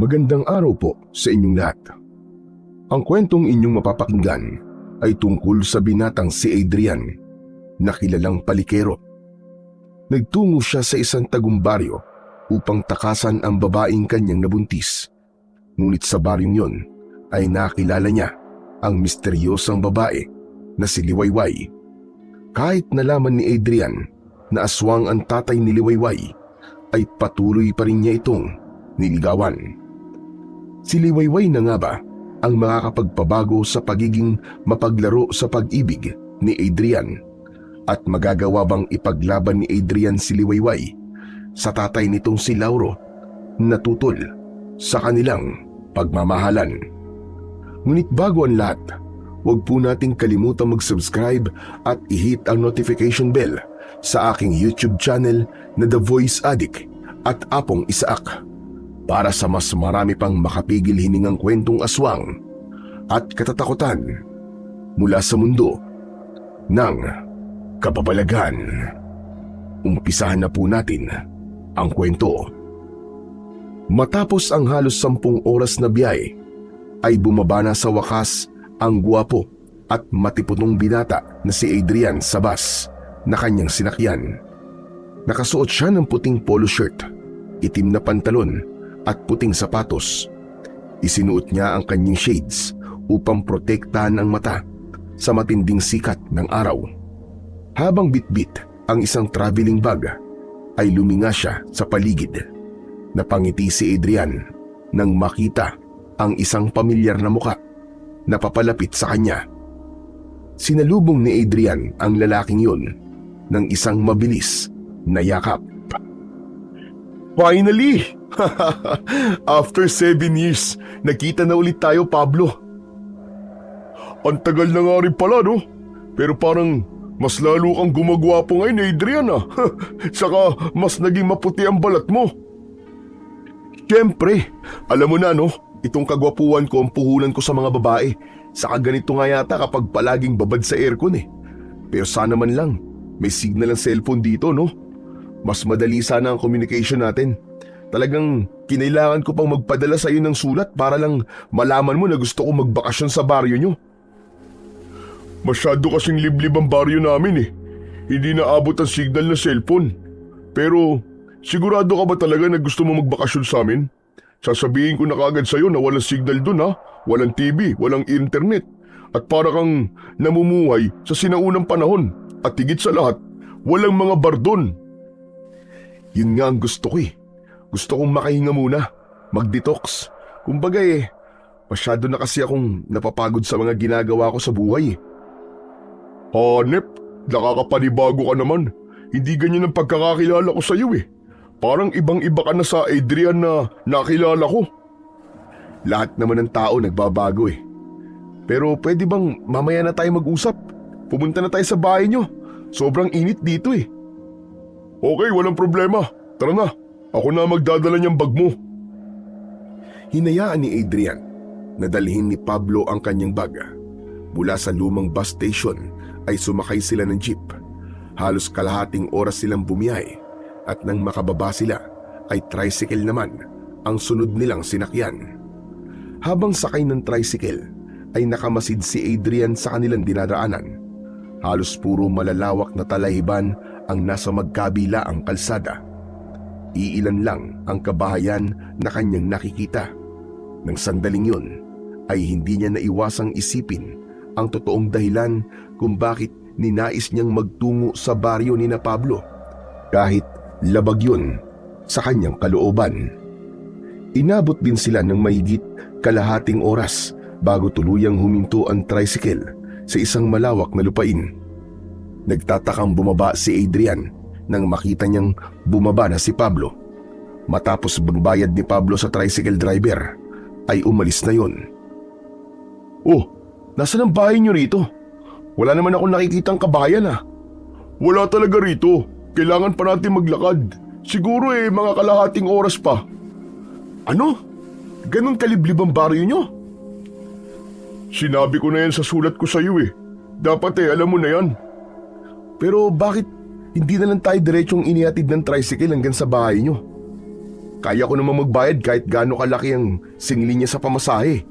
Magandang araw po sa inyong lahat. Ang kwentong inyong mapapakinggan ay tungkol sa binatang si Adrian na kilalang palikero. Nagtungo siya sa isang tagumbaryo upang takasan ang babaeng kanyang nabuntis. Ngunit sa baryong yon ay nakilala niya ang misteryosang babae na si Liwayway. Kahit nalaman ni Adrian na aswang ang tatay ni Liwayway, ay patuloy pa rin niya itong niligawan. Si Liwayway na nga ba ang makakapagpabago sa pagiging mapaglaro sa pag-ibig ni Adrian? At magagawa bang ipaglaban ni Adrian si Liwayway sa tatay nitong si Lauro na tutol sa kanilang pagmamahalan? Ngunit bago ang lahat, huwag po nating kalimutang mag-subscribe at i-hit ang notification bell sa aking YouTube channel na The Voice Addict at Apong Isaak, para sa mas marami pang makapigil hiningang kwentong aswang at katatakutan mula sa mundo ng kababalagan. Umpisahan na po natin ang kwento. Matapos ang halos 10 oras na biyahe, ay bumaba na sa wakas ang gwapo at matipunong binata na si Adrian sa bus na kanyang sinakyan. Nakasuot siya ng puting polo shirt, itim na pantalon at puting sapatos. Isinuot niya ang kanyang shades upang protektahan ang mata sa matinding sikat ng araw. Habang bitbit ang isang traveling bag, ay luminga siya sa paligid. Napangiti si Adrian nang makita ang isang pamilyar na muka na papalapit sa kanya. Sinalubong ni Adrian ang lalaking yun ng isang mabilis na yakap. Finally! After 7 years, nakita na ulit tayo, Pablo. Ang tagal na nga rin pala, no? Pero parang mas lalo kang gumagwapo ngayon, Adrian, ah. Saka mas naging maputi ang balat mo. Siyempre, alam mo na, no? Itong kagwapuan ko ang puhunan ko sa mga babae. Saka ganito nga yata kapag palaging babad sa aircon eh. Pero sana man lang, may signal ang cellphone dito, no? Mas madali sana ang communication natin. Talagang kinailangan ko pang magpadala sa iyo ng sulat para lang malaman mo na gusto ko magbakasyon sa baryo nyo. Masyado kasing liblib ang baryo namin eh. Hindi naabot ang signal na cellphone. Pero sigurado ka ba talaga na gusto mo magbakasyon sa amin? Sasabihin ko na kagad sa iyo na walang signal dun, ha? Walang TV, walang internet. At para kang namumuhay sa sinaunang panahon. At higit sa lahat, walang mga bar dun. Yun nga ang gusto ko eh. Gusto kong makahinga muna, mag-detox. Kumbaga eh, masyado na kasi akong napapagod sa mga ginagawa ko sa buhay eh. Hanep, nakakapanibago ka naman. Hindi ganyan ang pagkakakilala ko sa iyo eh. Parang ibang-iba ka na sa Adrian na nakilala ko. Lahat naman ng tao nagbabago eh. Pero pwede bang mamaya na tayo mag-usap? Pumunta na tayo sa bahay nyo. Sobrang init dito eh. Okay, walang problema. Tara na. Ako na magdadala niyang bag mo. Hinayaan ni Adrian na dalhin ni Pablo ang kanyang bag. Mula sa lumang bus station ay sumakay sila ng jeep. Halos kalahating oras silang bumiyahe at nang makababa sila ay tricycle naman ang sunod nilang sinakyan. Habang sakay ng tricycle ay nakamasid si Adrian sa kanilang dinadaanan. Halos puro malalawak na talahiban ang nasa magkabila ang kalsada. Iilan lang ang kabahayan na kanyang nakikita. Nang sandaling yun, ay hindi niya naiwasang isipin ang totoong dahilan kung bakit ninais niyang magtungo sa baryo ni na Pablo. Kahit labag yun sa kanyang kalooban. Inabot din sila ng mahigit kalahating oras bago tuluyang huminto ang tricycle sa isang malawak na lupain. Nagtatakang bumaba si Adrian nang makita niyang bumaba na si Pablo. Matapos magbayad ni Pablo sa tricycle driver, ay umalis na yon. Oh, nasaan ang bahay niyo rito? Wala naman akong nakikitang kabayan ah. Wala talaga rito. Kailangan pa natin maglakad. Siguro mga kalahating oras pa. Ano? Ganun kaliblib ang baryo niyo? Sinabi ko na yan sa sulat ko sa iyo eh. Dapat alam mo na yan. Pero bakit hindi na lang tayo diretsong inihatid ng tricycle hanggang sa bahay nyo? Kaya ko naman magbayad kahit gaano kalaki ang singli niya sa pamasahe.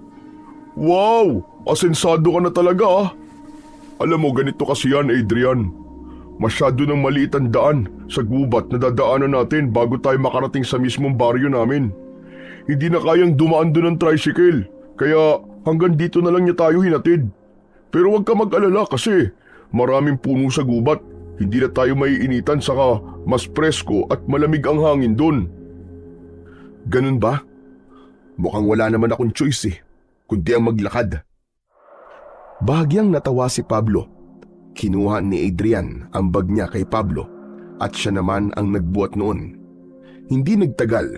Wow! Asensado ka na talaga ah. Alam mo, ganito kasi yan, Adrian. Masyado nang maliit ang daan sa gubat na dadaanan natin bago tayo makarating sa mismong baryo namin. Hindi na kayang dumaan doon ng tricycle, kaya hanggang dito na lang niya tayo hinatid. Pero huwag ka mag-alala kasi maraming puno sa gubat. Hindi na tayo maiinitan, saka mas presko at malamig ang hangin doon. Ganun ba? Mukhang wala naman akong choice kundi ang maglakad. Bahagyang natawa si Pablo. Kinuha ni Adrian ang bag niya kay Pablo at siya naman ang nagbuhat noon. Hindi nagtagal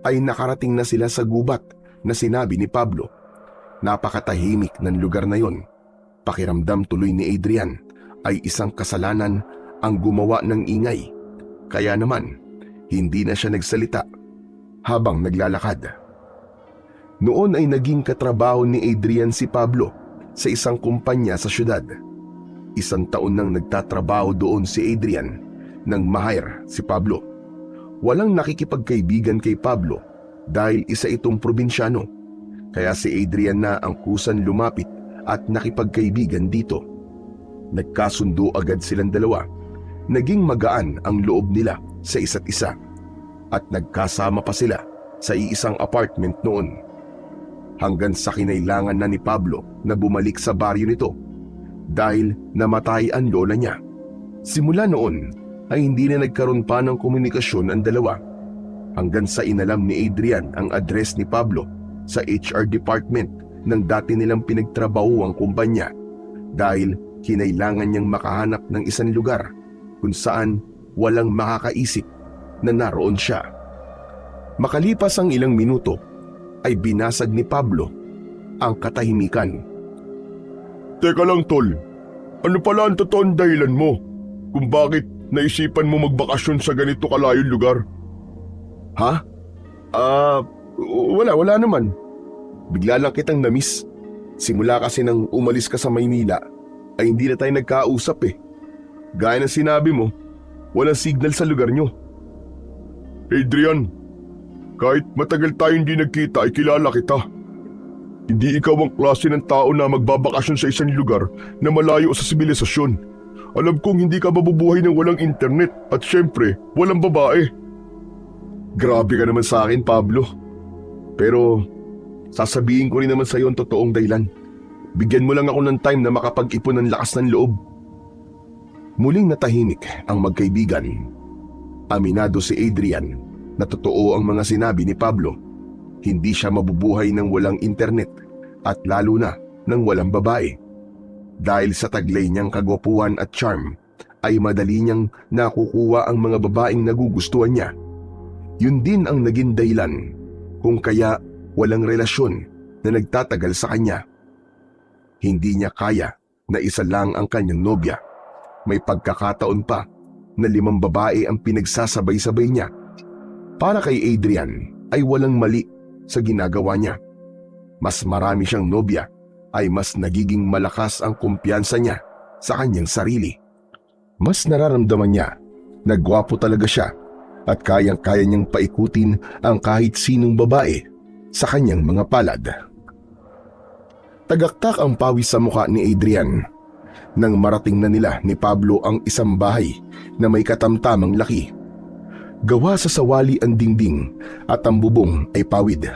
ay nakarating na sila sa gubat na sinabi ni Pablo. Napakatahimik ng lugar na yon. Pakiramdam tuloy ni Adrian ay isang kasalanan ang gumawa ng ingay. Kaya naman, hindi na siya nagsalita habang naglalakad. Noon ay naging katrabaho ni Adrian si Pablo sa isang kumpanya sa syudad. 1 taon nang nagtatrabaho doon si Adrian nang ma-hire si Pablo. Walang nakikipagkaibigan kay Pablo dahil isa itong probinsyano. Kaya si Adrian na ang kusan lumapit at nakipagkaibigan dito. Nagkasundo agad silang dalawa. Naging magaan ang loob nila sa isa't isa. At nagkasama pa sila sa iisang apartment noon. Hanggang sa kinailangan na ni Pablo na bumalik sa baryo nito dahil namatay ang lola niya. Simula noon ay hindi na nagkaroon pa ng komunikasyon ang dalawa hanggang sa inalam ni Adrian ang address ni Pablo sa HR department ng dati nilang pinagtrabahuang kumpanya dahil kinailangan niyang makahanap ng isang lugar kung saan walang makakaisip na naroon siya. Makalipas ang ilang minuto ay binasag ni Pablo ang katahimikan. Teka lang tol, ano pala ang totoong dahilan mo kung bakit naisipan mo magbakasyon sa ganito kalayong lugar? Ha? Wala naman. Bigla lang kitang na-miss. Simula kasi nang umalis ka sa Maynila ay hindi na tayo nagkausap eh. Gaya ng sinabi mo, walang signal sa lugar nyo. Adrian, kahit matagal tayo hindi nagkita ay kilala kita. Hindi ikaw ang klase ng tao na magbabakasyon sa isang lugar na malayo sa sibilisasyon. Alam kong hindi ka mabubuhay ng walang internet at syempre, walang babae. Grabe ka naman sa akin, Pablo. Pero sasabihin ko rin naman sa iyo ang totoong dahilan. Bigyan mo lang ako ng time na makapag-ipon ng lakas ng loob. Muling natahimik ang magkaibigan. Aminado si Adrian na totoo ang mga sinabi ni Pablo. Hindi siya mabubuhay ng walang internet at lalo na ng walang babae. Dahil sa taglay niyang kagwapuan at charm, ay madali niyang nakukuha ang mga babaeng nagugustuhan niya. Yun din ang naging dahilan kung kaya walang relasyon na nagtatagal sa kanya. Hindi niya kaya na isa lang ang kanyang nobya. May pagkakataon pa na 5 babae ang pinagsasabay-sabay niya. Para kay Adrian ay walang mali sa ginagawa niya. Mas marami siyang nobya ay mas nagiging malakas ang kumpiyansa niya sa kanyang sarili. Mas nararamdaman niya na gwapo talaga siya at kayang-kaya niyang paikutin ang kahit sinong babae sa kanyang mga palad. Tagaktak ang pawis sa mukha ni Adrian nang marating na nila ni Pablo ang isang bahay na may katamtamang laki. Gawa sa sawali ang dingding at ang bubong ay pawid.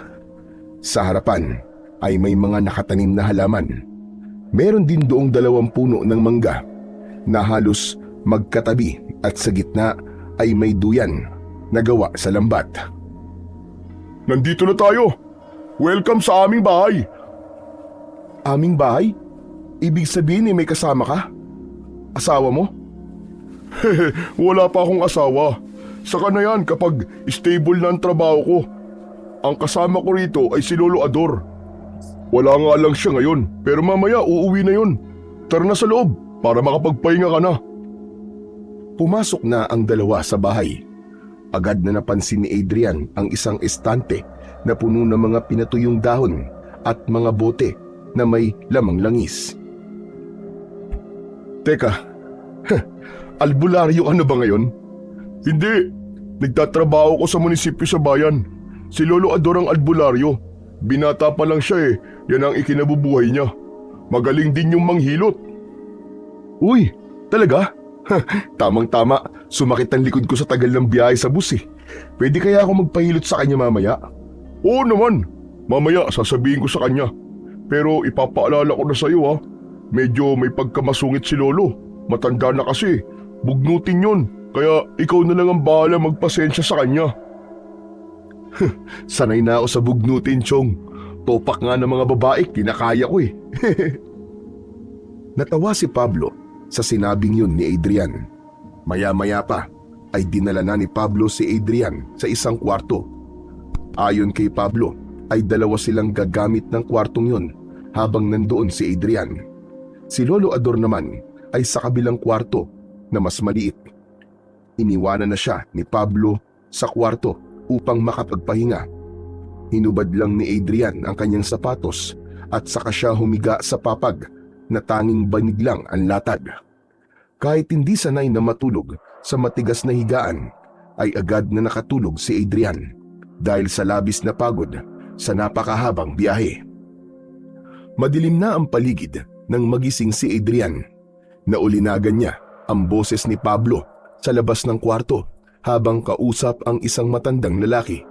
Sa harapan ay may mga nakatanim na halaman. Meron din doong 2 puno ng mangga na halos magkatabi at sa gitna ay may duyan na gawa sa lambat. Nandito na tayo! Welcome sa aming bahay! Aming bahay? Ibig sabihin may kasama ka? Asawa mo? Wala pa akong asawa. Saka na yan kapag stable na ang trabaho ko. Ang kasama ko rito ay si Lolo Ador. Wala nga lang siya ngayon pero mamaya uuwi na yun. Tara na sa loob para makapagpahinga ka na. Pumasok na ang dalawa sa bahay. Agad na napansin ni Adrian ang isang estante na puno ng mga pinatuyong dahon at mga bote na may lamang langis. Teka, albularyo ka na ba ngayon? Hindi, nagtatrabaho ko sa munisipyo sa bayan. Si Lolo Ador ang albularyo. Binata pa lang siya yan ang ikinabubuhay niya. Magaling din yung manghilot. Uy, talaga? Tamang-tama, sumakit ang likod ko sa tagal ng biyahe sa bus Pwede kaya ako magpahilot sa kanya mamaya? Oo naman, mamaya sasabihin ko sa kanya. Pero ipapaalala ko na sa iyo medyo may pagkamasungit si Lolo. Matanda na kasi, bugnutin yun. Kaya ikaw na lang ang bahala magpasensya sa kanya. Sanay na ako sa bugnutin, Chong. Topak nga ng mga babae, kinakaya ko Natawa si Pablo sa sinabing yun ni Adrian. Maya-maya pa ay dinala na ni Pablo si Adrian sa isang kwarto. Ayon kay Pablo ay dalawa silang gagamit ng kwartong yun habang nandoon si Adrian. Si Lolo Ador naman ay sa kabilang kwarto na mas maliit. Iniwanan na siya ni Pablo sa kwarto upang makapagpahinga. Hinubad lang ni Adrian ang kanyang sapatos at saka siya humiga sa papag na tanging banig lang ang latag. Kahit hindi sanay na matulog sa matigas na higaan, ay agad na nakatulog si Adrian dahil sa labis na pagod sa napakahabang biyahe. Madilim na ang paligid nang magising si Adrian. Naulinagan niya ang boses ni Pablo sa labas ng kwarto habang kausap ang isang matandang lalaki.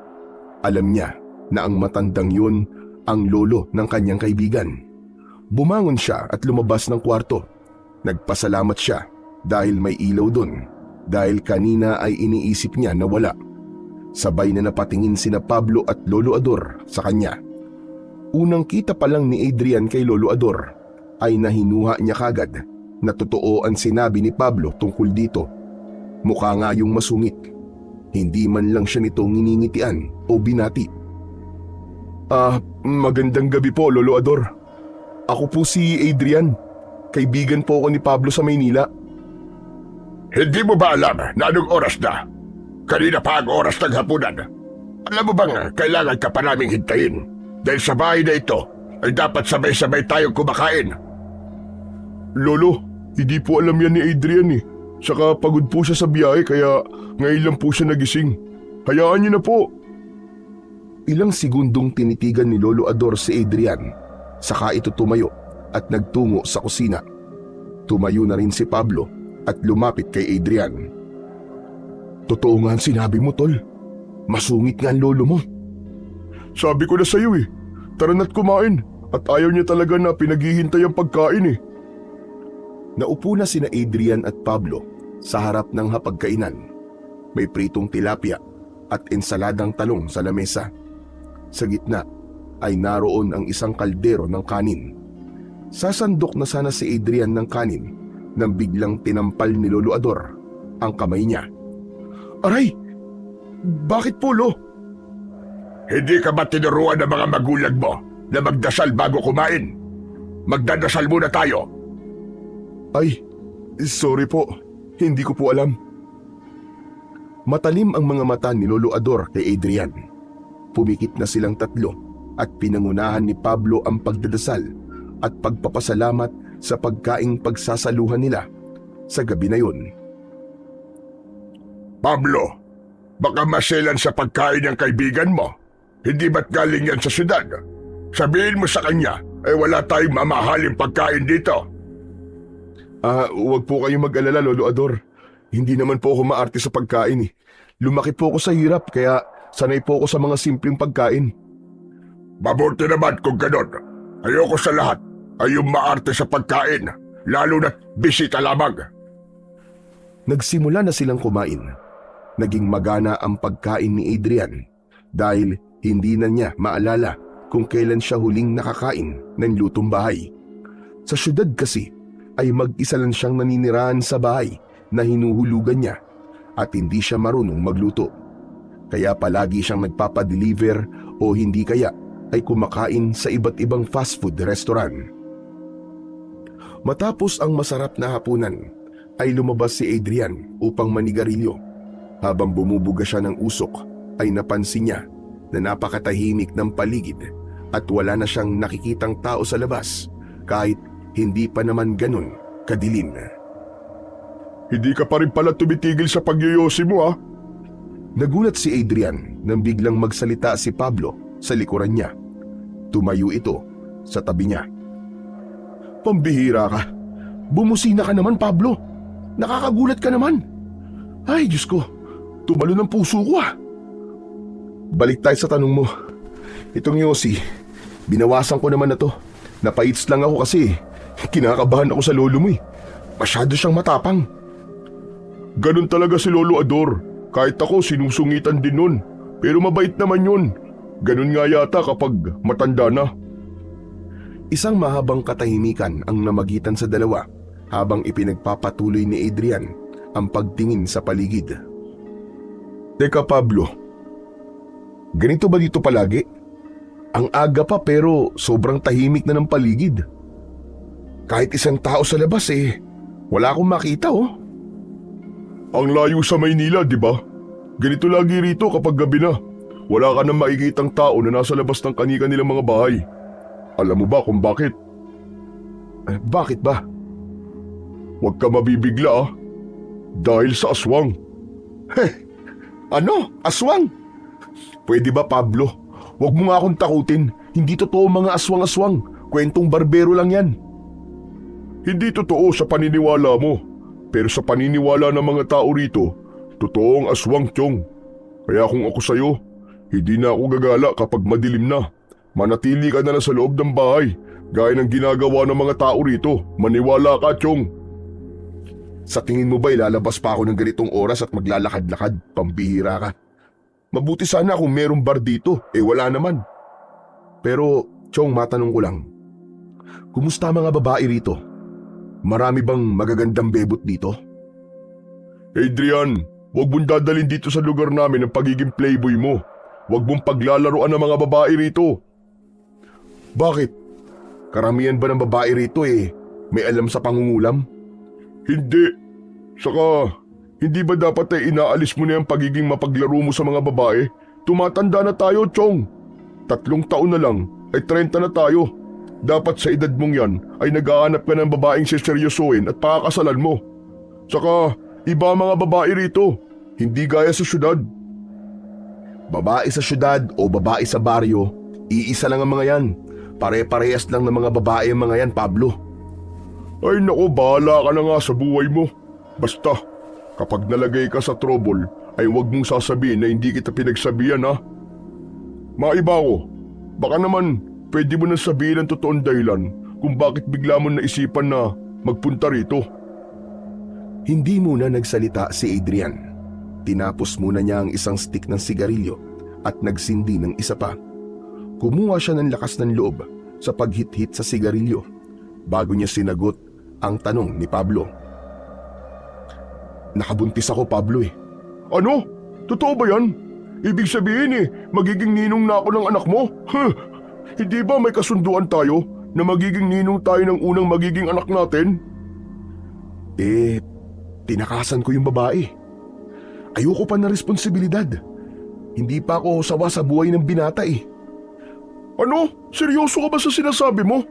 Alam niya na ang matandang yun ang lolo ng kanyang kaibigan. Bumangon siya at lumabas ng kwarto. Nagpasalamat siya dahil may ilaw doon, dahil kanina ay iniisip niya na wala. Sabay na napatingin sina Pablo at Lolo Ador sa kanya. Unang kita pa lang ni Adrian kay Lolo Ador ay nahinuha niya kagad na totoo ang sinabi ni Pablo tungkol dito. Mukha nga yung masungit. Hindi man lang siya nito nginingitian o binati. Magandang gabi po, Lolo Ador. Ako po si Adrian. Kaibigan po ako ni Pablo sa Maynila. Hindi mo ba alam na anong oras na? Kanina pa ang oras ng hapunan. Alam mo bang kailangan ka pa naming hintayin? Dahil sa bahay na ito ay dapat sabay-sabay tayong kumakain. Lolo, hindi po alam yan ni Adrian Saka pagod po siya sa biyahe kaya ngayon lang po siya nagising. Hayaan niyo na po. Ilang segundong tinitigan ni Lolo Ador si Adrian. Saka ito tumayo at nagtungo sa kusina. Tumayo na rin si Pablo at lumapit kay Adrian. Totoo nga ang sinabi mo, Tol. Masungit nga ang lolo mo. Sabi ko na sa iyo tara na't kumain at ayaw niya talaga na pinaghihintay ang pagkain Naupo na sina Adrian at Pablo sa harap ng hapagkainan. May pritong tilapia at ensaladang talong sa lamesa. Sa gitna ay naroon ang isang kaldero ng kanin. Sasandok na sana si Adrian ng kanin nang biglang tinampal ni Lolo Ador ang kamay niya. Aray! Bakit po, Lo? Hindi ka ba tinuruan ng mga magulang mo na magdasal bago kumain? Magdadasal muna tayo. Ay, sorry po. Hindi ko po alam. Matalim ang mga mata ni Lolo Ador kay Adrian. Pumikit na silang tatlo at pinangunahan ni Pablo ang pagdadasal at pagpapasalamat sa pagkaing pagsasaluhan nila sa gabi na yun. Pablo, baka maselan sa pagkain ng kaibigan mo. Hindi ba't galing yan sa syudad? Sabihin mo sa kanya, wala tayong mamahaling pagkain dito. Huwag po kayong mag-alala, Lolo Ador. Hindi naman po ako maarte sa pagkain Lumaki po ako sa hirap kaya sanay po ako sa mga simpleng pagkain. Mabuti naman kung ganon. Ayoko sa lahat ay yung maarte sa pagkain, lalo na't bisita lamang. Nagsimula na silang kumain. Naging magana ang pagkain ni Adrian dahil hindi na niya maalala kung kailan siya huling nakakain ng lutong bahay. Sa syudad kasi ay mag-isa lang siyang naninirahan sa bahay na hinuhulugan niya at hindi siya marunong magluto. Kaya palagi siyang nagpapadeliver o hindi kaya ay kumakain sa iba't ibang fast food restaurant. Matapos ang masarap na hapunan ay lumabas si Adrian upang manigarilyo. Habang bumubuga siya ng usok ay napansin niya na napakatahimik ng paligid at wala na siyang nakikitang tao sa labas kahit hindi pa naman ganun kadilim. Hindi ka pa rin pala tumitigil sa pagyoyosi mo Nagulat si Adrian nang biglang magsalita si Pablo sa likuran niya. Tumayo ito sa tabi niya. Pambihira ka. Bumusina ka naman, Pablo. Nakakagulat ka naman. Ay, Diyos ko. Tumalo ng puso ko ah. Balik tayo sa tanong mo. Itong Yossi, binawasan ko naman na to. Napaits lang ako kasi kinakabahan ako sa lolo mo eh. Masyado siyang matapang. Ganun talaga si Lolo Ador. Kahit ako sinusungitan din nun. Pero mabait naman yun. Ganun nga yata kapag matanda na. Isang mahabang katahimikan ang namagitan sa dalawa habang ipinagpapatuloy ni Adrian ang pagtingin sa paligid. Teka Pablo, ganito ba dito palagi? Ang aga pa pero sobrang tahimik na ng paligid. Kahit isang tao sa labas wala akong makita oh. Ang layo sa Maynila, di ba? Ganito lagi rito kapag gabi na. Wala ka nang makikitang tao na nasa labas ng kani-kanilang mga bahay. Alam mo ba kung bakit? Bakit ba? Huwag ka mabibigla ah. Dahil sa aswang. Ano? Aswang? Pwede ba Pablo? Huwag mo nga akong takutin. Hindi totoo mga aswang-aswang. Kwentong barbero lang yan. Hindi totoo sa paniniwala mo. Pero sa paniniwala ng mga tao rito, totoo ang aswang, Chong. Kaya kung ako sa'yo, hindi na ako gagala kapag madilim na. Manatili ka na lang sa loob ng bahay, gaya ng ginagawa ng mga tao rito. Maniwala ka, Chong. Sa tingin mo ba ilalabas pa ako ng ganitong oras at maglalakad-lakad? Pambihira ka. Mabuti sana kung merong bar dito, wala naman. Pero, Chong, matanong ko lang. Kumusta mga babae rito? Marami bang magagandang bebot dito? Adrian, huwag mong dadalhin dito sa lugar namin ang pagiging playboy mo. Huwag mong paglalaroan ng mga babae rito. Bakit? Karamihan ba ng babae rito may alam sa pangungulam? Hindi. Saka, hindi ba dapat inaalis mo na yung pagiging mapaglaro mo sa mga babae? Tumatanda na tayo, Chong. 3 taon na lang, 30 na tayo. Dapat sa edad mong yan ay naghahanap ka ng babaeng seseryosohin at pakakasalan mo. Saka, iba mga babae rito, hindi gaya sa syudad. Babae sa syudad o babae sa baryo, iisa lang ang mga yan. Pare-parehas lang ng mga babae ang mga yan, Pablo. Ay nako, bahala ka na nga sa buhay mo. Basta, kapag nalagay ka sa trouble, ay huwag mong sasabihin na hindi kita pinagsabihan ha. Maiba ko, baka naman pwede mo nang sabihin ang totoong dahilan kung bakit bigla mo naisipan na magpunta rito. Hindi muna nagsalita si Adrian. Tinapos muna niya ang isang stick ng sigarilyo at nagsindi ng isa pa. Kumuha siya ng lakas ng loob sa paghit-hit sa sigarilyo bago niya sinagot ang tanong ni Pablo. Nakabuntis ako, Pablo Ano? Totoo ba yan? Ibig sabihin magiging ninong na ako ng anak mo? Hindi ba may kasunduan tayo na magiging ninong tayo ng unang magiging anak natin? Tinakasan ko yung babae. Ayoko pa na responsibilidad. Hindi pa ako sawa sa buhay ng binata Ano? Seryoso ka ba sa sinasabi mo?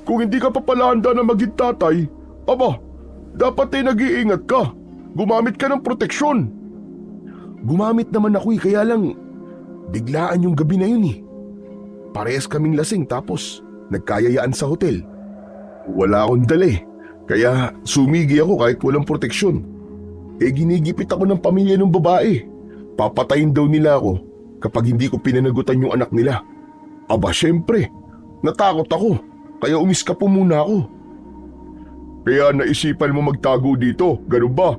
Kung hindi ka pa pala handa na maging tatay, dapat nag-iingat ka. Gumamit ka ng proteksyon. Gumamit naman ako kaya lang biglaan yung gabi na yun Parehas kaming lasing tapos nagkayayaan sa hotel. Wala akong dala kaya sumigi ako kahit walang proteksyon. Ginigipit ako ng pamilya ng babae. Papatayin daw nila ako kapag hindi ko pinanagutan yung anak nila. Syempre, natakot ako kaya umiskap muna ako. Kaya naisipan mo magtago dito, ganun ba?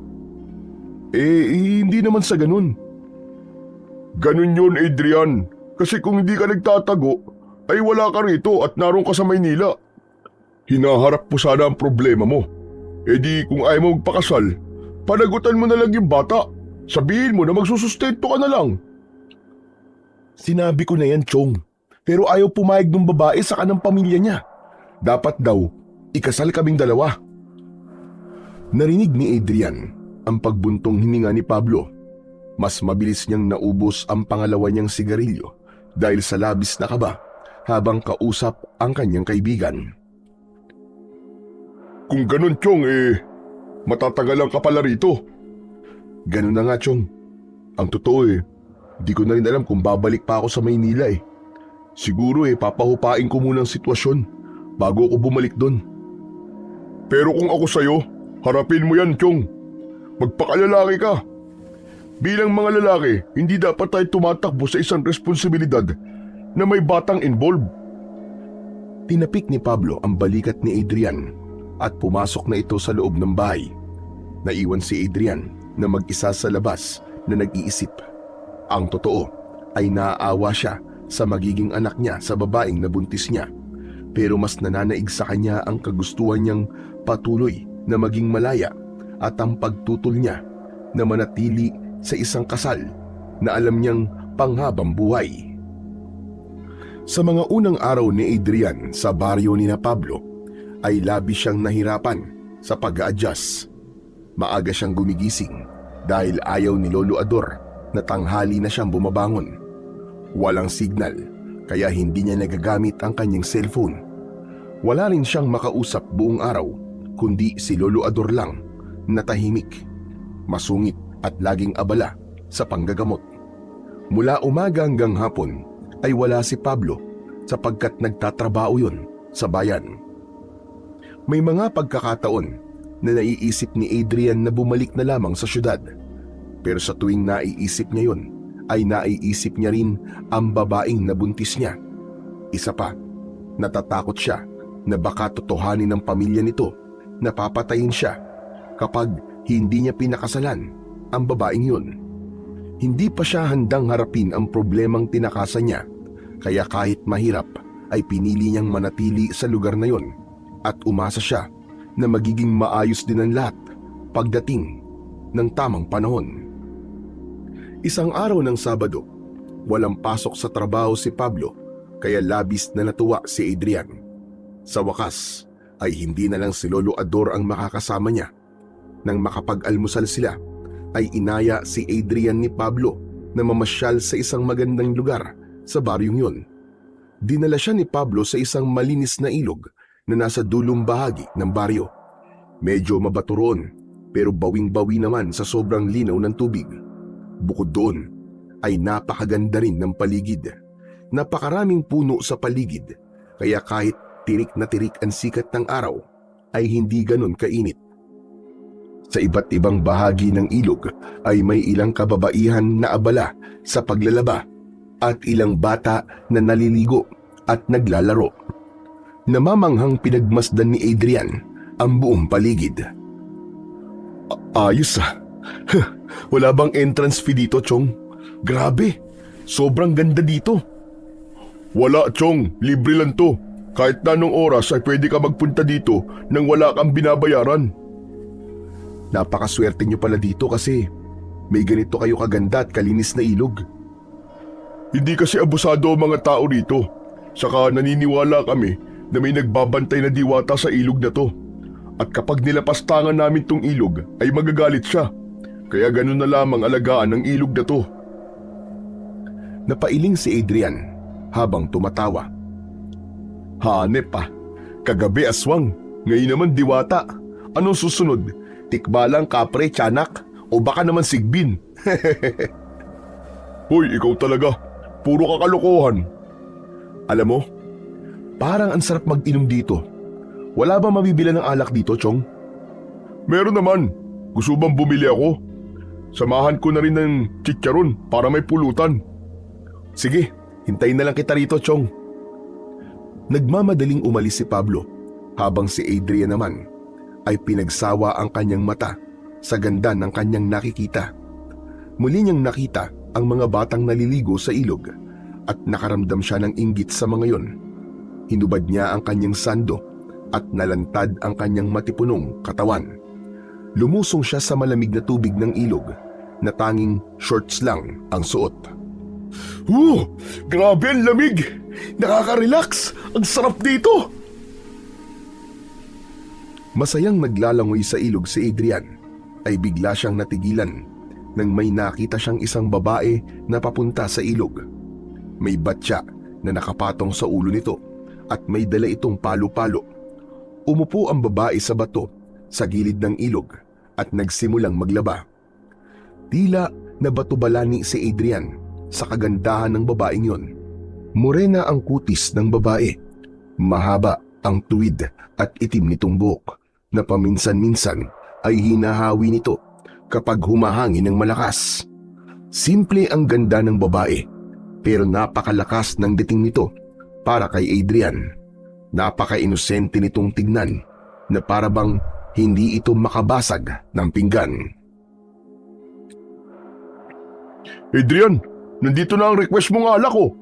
Hindi naman sa ganun. Ganun yun, Adrian. Kasi kung hindi ka nagtatago, ay wala ka rito at naroon ka sa Maynila. Hinaharap mo sana ang problema mo. Di kung ayaw mo magpakasal, panagutan mo na lang yung bata. Sabihin mo na magsusustento ka na lang. Sinabi ko na yan, Chong. Pero ayaw pumayag ng babae sa kanang pamilya niya. Dapat daw, ikasal kaming dalawa. Narinig ni Adrian ang pagbuntong hininga ni Pablo. Mas mabilis niyang naubos ang pangalawa niyang sigarilyo dahil sa labis na kaba habang kausap ang kanyang kaibigan. Kung ganun, Chong, matatagalan ka pala rito. Ganun na nga, Chong. Ang totoo di ko na rin alam kung babalik pa ako sa Maynila Siguro papahupain ko muna ang sitwasyon bago ako bumalik doon. Pero kung ako sa'yo, harapin mo yan, Chong. Magpakalalaki ka. Bilang mga lalaki, hindi dapat tayo tumatakbo sa isang responsibilidad na may batang involved. Tinapik ni Pablo ang balikat ni Adrian at pumasok na ito sa loob ng bahay. Naiwan si Adrian na mag-isa sa labas na nag-iisip. Ang totoo ay naaawa siya sa magiging anak niya sa babaeng nabuntis niya. Pero mas nananaig sa kanya ang kagustuhan niyang patuloy na maging malaya at ang pagtutol niya na manatili sa isang kasal na alam niyang panghabang buhay. Sa mga unang araw ni Adrian sa baryo ni Pablo ay labis siyang nahirapan sa pag-a-adjust. Maaga siyang gumigising dahil ayaw ni Lolo Ador na tanghali na siyang bumabangon. Walang signal kaya hindi niya nagagamit ang kanyang cellphone. Wala rin siyang makausap buong araw kundi si Lolo Ador lang na tahimik, masungit at laging abala sa panggagamot. Mula umaga hanggang hapon ay wala si Pablo sapagkat nagtatrabaho yun sa bayan. May mga pagkakataon na naiisip ni Adrian na bumalik na lamang sa syudad. Pero sa tuwing naiisip niya yun, ay naiisip niya rin ang babaeng nabuntis niya. Isa pa, natatakot siya na baka totohanin ng pamilya nito na papatayin siya kapag hindi niya pinakasalan ang babaeng yun. Hindi pa siya handang harapin ang problemang tinakasan niya, kaya kahit mahirap ay pinili niyang manatili sa lugar na yun at umasa siya na magiging maayos din ang lahat pagdating ng tamang panahon. Isang araw ng Sabado, walang pasok sa trabaho si Pablo kaya labis na natuwa si Adrian. Sa wakas ay hindi na lang si Lolo Ador ang makakasama niya. Nang makapag-almusal sila, ay inaya si Adrian ni Pablo na mamasyal sa isang magandang lugar sa baryong yun. Dinala siya ni Pablo sa isang malinis na ilog na nasa dulong bahagi ng baryo. Medyo mabato roon pero bawing-bawi naman sa sobrang linaw ng tubig. Bukod doon ay napakaganda rin ng paligid. Napakaraming puno sa paligid kaya kahit tirik na tirik ang sikat ng araw ay hindi ganon kainit. Sa iba't ibang bahagi ng ilog ay may ilang kababaihan na abala sa paglalaba at ilang bata na naliligo at naglalaro. Namamanghang pinagmasdan ni Adrian ang buong paligid. Ayos Wala bang entrance fee dito, Chong? Grabe, sobrang ganda dito. Wala, Chong, libre lang to. Kahit na anong oras ay pwede ka magpunta dito nang wala kang binabayaran. Napakaswerte niyo pala dito kasi may ganito kayo kaganda at kalinis na ilog. Hindi kasi abusado ang mga tao rito. Saka naniniwala kami na may nagbabantay na diwata sa ilog na to. At kapag nilapastangan namin tong ilog ay magagalit siya. Kaya ganun na lamang alagaan ng ilog na to. Napailing si Adrian habang tumatawa. Hanep kagabi aswang, ngayon naman diwata. Anong susunod? Tikbalang, kapre, tiyanak, o baka naman sigbin. Hoy, ikaw talaga. Puro kakalokohan. Alam mo, parang ang sarap mag-inom dito. Wala ba mabibila ng alak dito, Chong? Meron naman. Gusto bang bumili ako? Samahan ko na rin ng chicharon para may pulutan. Sige, hintayin na lang kita rito, Chong. Nagmamadaling umalis si Pablo habang si Adrian naman ay pinagsawa ang kanyang mata sa ganda ng kanyang nakikita. Muli niyang nakita ang mga batang naliligo sa ilog at nakaramdam siya ng inggit sa mga yon. Hinubad niya ang kanyang sando at nalantad ang kanyang matipunong katawan. Lumusong siya sa malamig na tubig ng ilog na tanging shorts lang ang suot. Grabe ang lamig! Nakaka-relax! Ang sarap dito! Masayang naglalangoy sa ilog si Adrian ay bigla siyang natigilan nang may nakita siyang isang babae na papunta sa ilog. May batya na nakapatong sa ulo nito at may dala itong palo-palo. Umupo ang babae sa bato sa gilid ng ilog at nagsimulang maglaba. Tila na batubalani si Adrian sa kagandahan ng babaeng yon. Morena ang kutis ng babae, mahaba ang tuwid at itim nitong buhok na paminsan-minsan ay hinahawi nito kapag humahangin ng malakas. Simple ang ganda ng babae pero napakalakas ng dating nito para kay Adrian. Napaka-inosente nitong tignan na para bang hindi ito makabasag ng pinggan. Adrian, nandito na ang request mong alak ko.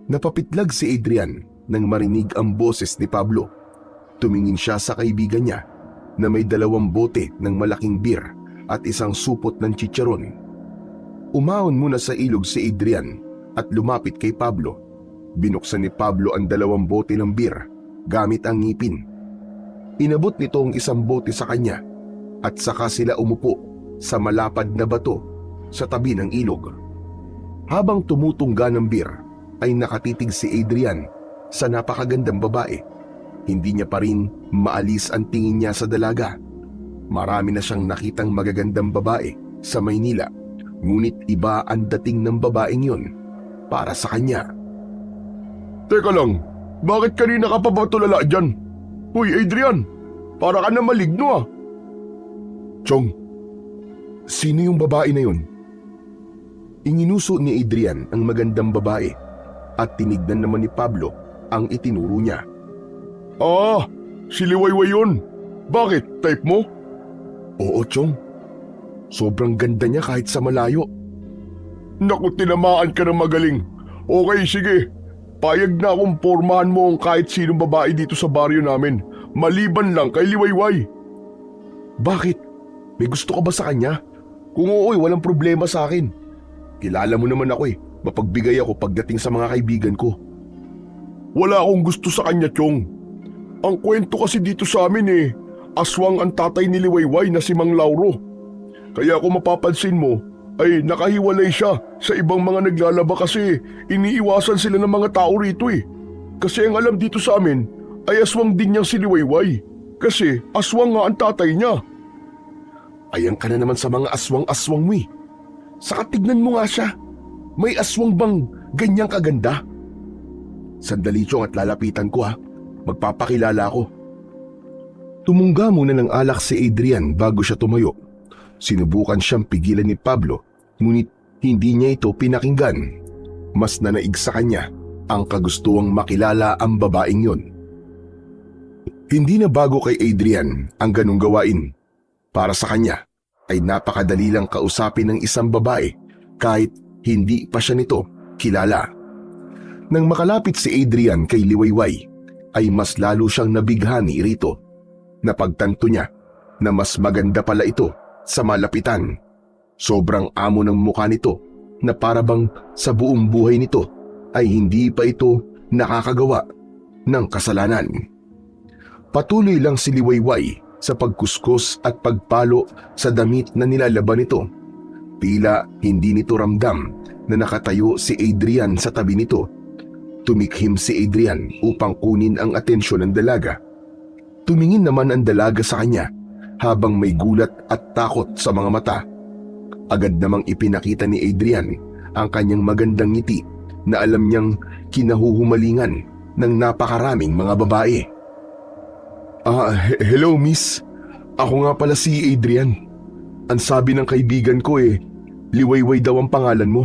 Napapitlag si Adrian nang marinig ang boses ni Pablo. Tumingin siya sa kaibigan niya na may 2 bote ng malaking beer at isang supot ng chicharon. Umahon muna sa ilog si Adrian at lumapit kay Pablo. Binuksan ni Pablo ang 2 bote ng beer gamit ang ngipin. Inabot nito ang isang bote sa kanya at saka sila umupo sa malapad na bato sa tabi ng ilog. Habang tumutungga ng beer ay nakatitig si Adrian sa napakagandang babae. Hindi niya pa rin maalis ang tingin niya sa dalaga. Marami na siyang nakitang magagandang babae sa Maynila, ngunit iba ang dating ng babaeng yon para sa kanya. Teka lang, bakit kanina ka pa ba tulala dyan? Uy, Adrian, para ka na maligno ah. Chong, sino yung babae na yun? Inginuso ni Adrian ang magandang babae at tinignan naman ni Pablo ang itinuro niya. Ah, si Liwayway yun. Bakit? Type mo? Oo, Chong. Sobrang ganda niya kahit sa malayo. Naku, tinamaan ka ng magaling. Okay, sige. Payag na akong pormahan mo ang kahit sinong babae dito sa baryo namin. Maliban lang kay Liwayway. Bakit? May gusto ka ba sa kanya? Kung oo, walang problema sa akin. Kilala mo naman ako eh. Mapagbigay ako pagdating sa mga kaibigan ko. Wala akong gusto sa kanya, Chong. Ang kwento kasi dito sa amin eh, aswang ang tatay ni Liwayway na si Mang Lauro. Kaya kung mapapansin mo, ay nakahiwalay siya sa ibang mga naglalaba kasi iniiwasan sila ng mga tao rito eh. Kasi ang alam dito sa amin ay aswang din niyang si Liwayway. Kasi aswang nga ang tatay niya. Ayan ka na naman sa mga aswang-aswang mo eh. Saka tignan mo nga siya. May aswang bang ganyang kaganda? Sandali, Chong, at lalapitan ko ha. Magpapakilala ako. Tumungga muna ng alak si Adrian bago siya tumayo. Sinubukan siyang pigilan ni Pablo, ngunit hindi niya ito pinakinggan. Mas nanaig sa kanya ang kagustuhang makilala ang babaeng yon. Hindi na bago kay Adrian ang ganong gawain. Para sa kanya ay napakadali lang kausapin ng isang babae kahit hindi pa siya nito kilala. Nang makalapit si Adrian kay Liwayway, ay mas lalo siyang nabighani rito. Napagtanto niya na mas maganda pala ito sa malapitan. Sobrang amo ng mukha nito na parabang sa buong buhay nito ay hindi pa ito nakakagawa ng kasalanan. Patuloy lang si Liwayway sa pagkuskus at pagpalo sa damit na nilalaban nito. Tila hindi nito ramdam na nakatayo si Adrian sa tabi nito. Tumikhim si Adrian upang kunin ang atensyon ng dalaga. Tumingin naman ang dalaga sa kanya habang may gulat at takot sa mga mata. Agad namang ipinakita ni Adrian ang kanyang magandang ngiti na alam niyang kinahuhumalingan ng napakaraming mga babae. Hello miss. Ako nga pala si Adrian. Ang sabi ng kaibigan ko Liwayway daw ang pangalan mo.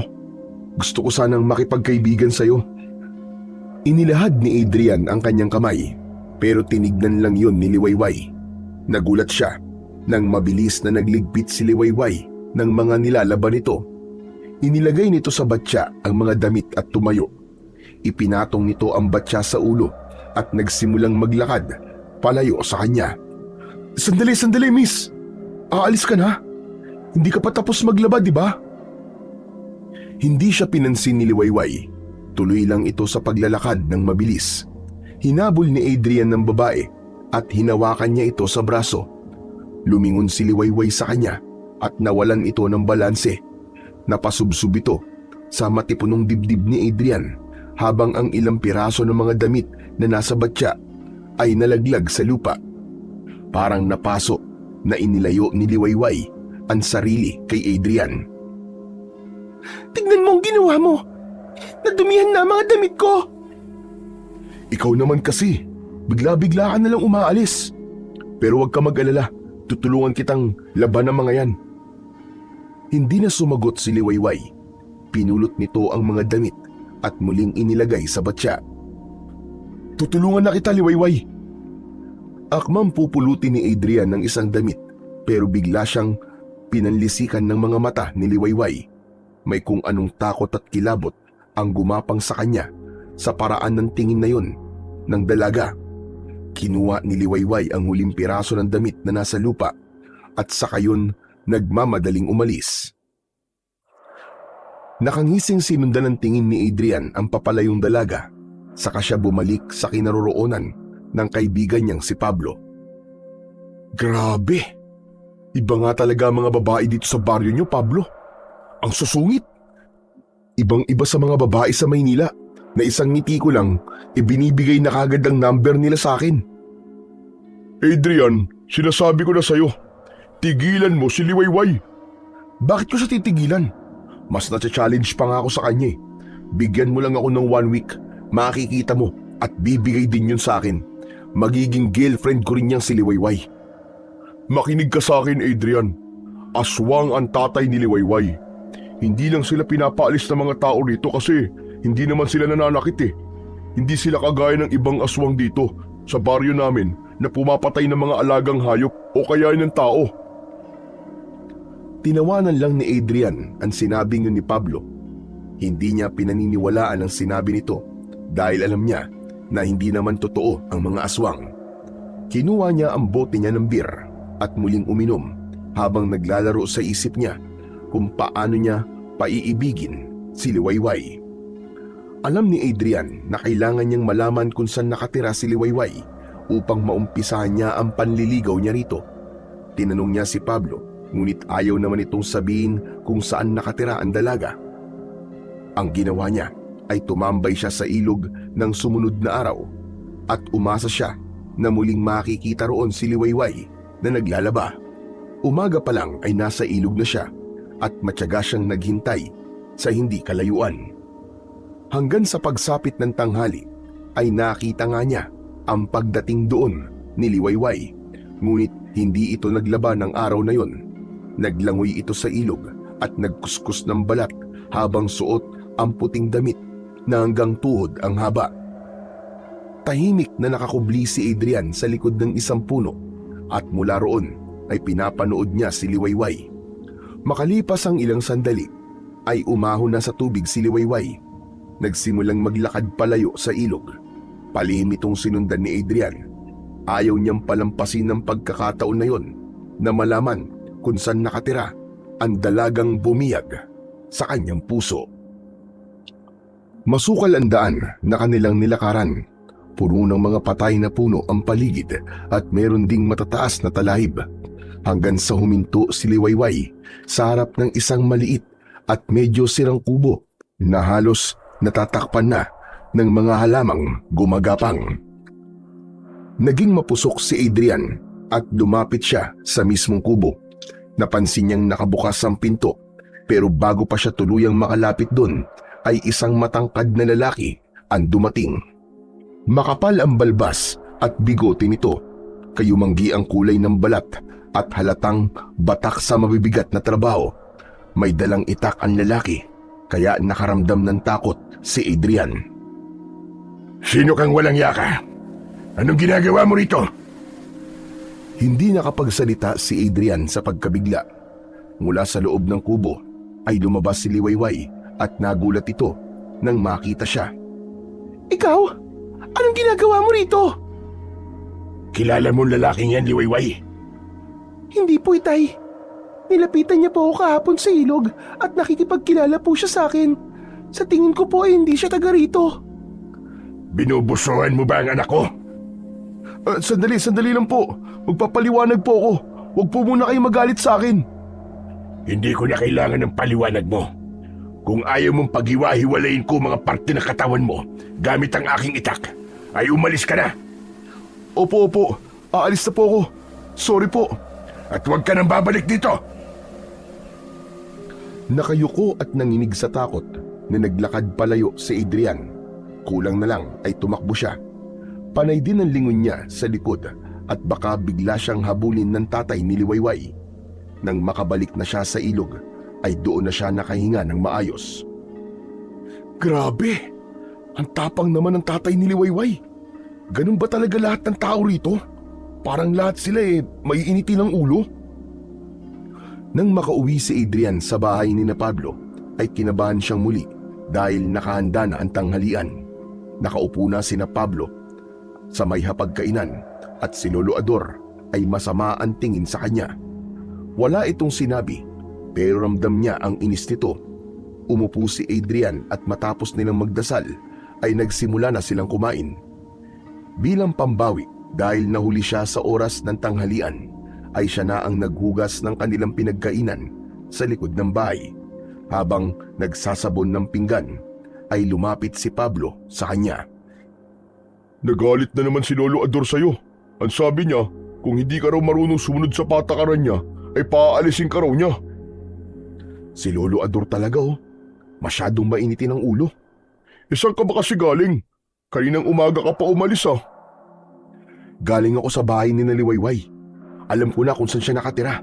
Gusto ko sanang makipagkaibigan sa'yo. Inilahad ni Adrian ang kanyang kamay, pero tinignan lang yun ni Liwayway. Nagulat siya nang mabilis na nagligpit si Liwayway ng mga nilalaban nito. Inilagay nito sa batya ang mga damit at tumayo. Ipinatong nito ang batya sa ulo at nagsimulang maglakad palayo sa kanya. Sandali miss! Aalis ka na? Hindi ka pa tapos maglaba, di ba? Hindi siya pinansin ni Liwayway. Tuloy lang ito sa paglalakad ng mabilis. Hinabol ni Adrian ng babae at hinawakan niya ito sa braso. Lumingon si Liwayway sa kanya at nawalan ito ng balanse. Napasubsob ito sa matipunong dibdib ni Adrian habang ang ilang piraso ng mga damit na nasa batya ay nalaglag sa lupa. Parang napaso na inilayo ni Liwayway ang sarili kay Adrian. Tignan mo ang ginawa mo. Nadumihan na ang mga damit ko. Ikaw naman kasi, bigla-bigla ka nalang umaalis. Pero huwag ka mag-alala, tutulungan kitang laban ng mga yan. Hindi na sumagot si Liwayway. Pinulot nito ang mga damit at muling inilagay sa batya. Tutulungan na kita, Liwayway. Akmang pupulutin ni Adrian ng isang damit pero bigla siyang pinanlisikan ng mga mata ni Liwayway. May kung anong takot at kilabot ang gumapang sa kanya sa paraan ng tingin na yun ng dalaga. Kinuha ni Liwayway ang huling piraso ng damit na nasa lupa at saka yun nagmamadaling umalis. Nakangising sinundan ng tingin ni Adrian ang papalayong dalaga, saka siya bumalik sa kinaroroonan ng kaibigan niyang si Pablo. Grabe! Iba nga talaga ang mga babae dito sa baryo niyo, Pablo. Ang susungit! Ibang-iba sa mga babae sa Maynila na isang ngiti ko lang ibinibigay na kagad ang number nila sa akin. Adrian, sinasabi ko na sa'yo, tigilan mo si Liwayway. Bakit ko siya titigilan? Mas na-challenge pa nga ako sa kanya eh. Bigyan mo lang ako ng 1 week, makikita mo at bibigay din yun sa akin. Magiging girlfriend ko rin niyang si Liwayway. Makinig ka sa akin, Adrian. Aswang ang tatay ni Liwayway. Hindi lang sila pinapaalis ng mga tao rito kasi hindi naman sila nananakit eh. Hindi sila kagaya ng ibang aswang dito sa baryo namin na pumapatay ng mga alagang hayop o kaya ng tao. Tinawanan lang ni Adrian ang sinabing yun ni Pablo. Hindi niya pinaniniwalaan ang sinabi nito dahil alam niya na hindi naman totoo ang mga aswang. Kinuha niya ang bote niya ng beer at muling uminom habang naglalaro sa isip niya kung paano niya paiibigin si Liwayway. Alam ni Adrian na kailangan niyang malaman kung saan nakatira si Liwayway upang maumpisahan niya ang panliligaw niya rito. Tinanong niya si Pablo, ngunit ayaw naman itong sabihin kung saan nakatira ang dalaga. Ang ginawa niya ay tumambay siya sa ilog ng sumunod na araw at umasa siya na muling makikita roon si Liwayway na naglalaba. Umaga pa lang ay nasa ilog na siya at matyaga siyang naghintay sa hindi kalayuan. Hanggang sa pagsapit ng tanghali ay nakita nga niya ang pagdating doon ni Liwayway, ngunit hindi ito naglaba ng araw na yon. Naglangoy ito sa ilog at nagkuskus ng balat habang suot ang puting damit na hanggang tuhod ang haba. Tahimik na nakakubli si Adrian sa likod ng isang puno at mula roon ay pinapanood niya si Liwayway. Makalipas ang ilang sandali ay umahon na sa tubig si Liwayway. Nagsimulang maglakad palayo sa ilog. Palihim itong sinundan ni Adrian. Ayaw niyang palampasin ng pagkakataon na yon na malaman kung saan nakatira ang dalagang bumiyag sa kanyang puso. Masukal ang daan na kanilang nilakaran. Puno ng mga patay na puno ang paligid at meron ding matataas na talahib. Hanggang sa huminto si Liwayway sa harap ng isang maliit at medyo sirang kubo na halos natatakpan na ng mga halamang gumagapang. Naging mapusok si Adrian at lumapit siya sa mismong kubo. Napansin niyang nakabukas ang pinto pero bago pa siya tuluyang makalapit doon ay isang matangkad na lalaki ang dumating. Makapal ang balbas at bigote nito, kayumanggi ang kulay ng balat at halatang batak sa mabibigat na trabaho. May dalang itak ang lalaki kaya nakaramdam ng takot si Adrian. Sino kang walang yaka? Anong ginagawa mo rito? Hindi nakapagsalita si Adrian sa pagkabigla. Mula sa loob ng kubo ay lumabas si Liwayway at nagulat ito nang makita siya. Ikaw? Anong ginagawa mo rito? Kilala mo lalaking yan, Liwayway? Hindi po, Itay. Nilapitan niya po ako kahapon sa ilog at nakikipagkilala po siya sa akin. Sa tingin ko po ay hindi siya taga rito. Binubusuhan mo ba ang anak ko? Sandali lang po. Magpapaliwanag po ako. Huwag po muna kayo magalit sa akin. Hindi ko na kailangan ng paliwanag mo. Kung ayaw mong paghiwa-hiwalayin ko mga parte ng katawan mo gamit ang aking itak, ay umalis ka na. Opo. Aalis na po ako. Sorry po. At huwag ka nang babalik dito. Nakayuko at nanginig sa takot na naglakad palayo si Adrian. Kulang na lang ay tumakbo siya. Panay din ang lingon niya sa likod at baka bigla siyang habulin ng tatay ni Liwayway. Nang makabalik na siya sa ilog ay doon na siya nakahinga ng maayos. Grabe! Ang tapang naman ng tatay ni Liwayway. Ganun ba talaga lahat ng tao rito? Parang lahat sila maiinitin ng ulo. Nang makauwi si Adrian sa bahay ni na Pablo ay kinabahan siyang muli dahil nakahanda na ang tanghalian. Nakaupo na si na Pablo sa may hapagkainan at si Lolo Ador ay masama ang tingin sa kanya. Wala itong sinabi pero ramdam niya ang inis nito. Umupo si Adrian at matapos nilang magdasal ay nagsimula na silang kumain. Bilang pambawi dahil nahuli siya sa oras ng tanghalian ay siya na ang naghugas ng kanilang pinagkainan sa likod ng bahay. Habang nagsasabon ng pinggan ay lumapit si Pablo sa kanya. Nagalit na naman si Lolo Ador sa'yo. Ang sabi niya, kung hindi ka raw marunong sumunod sa patakaran niya, ay paaalisin ka raw niya. Si Lolo Ador talaga masyadong mainitin ang ulo. Isang ka ba kasi galing? Kaninang umaga ka pa umalis Galing ako sa bahay ni Liwayway. Alam ko na kung saan siya nakatira.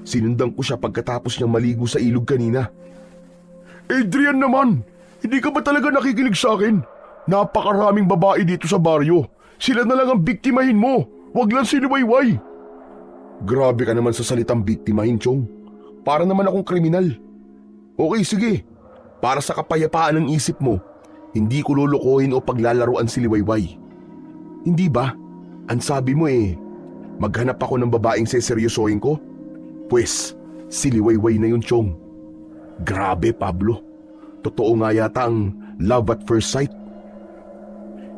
Sinundan ko siya pagkatapos niyang maligo sa ilog kanina. Adrian naman! Hindi ka ba talaga nakikinig sa akin? Napakaraming babae dito sa baryo. Sila na lang ang biktimahin mo. Huwag lang si Liwayway. Grabe ka naman sa salitang biktimahin, Chong. Para naman akong kriminal. Okay, sige. Para sa kapayapaan ng isip mo, hindi ko lulukohin o paglalaruan si Liwayway. Hindi ba? Ang sabi mo maghanap ako ng babaeng seseryosohin ko? Pwes, si Liwayway na yun, Chong. Grabe, Pablo. Totoo nga yata ang love at first sight.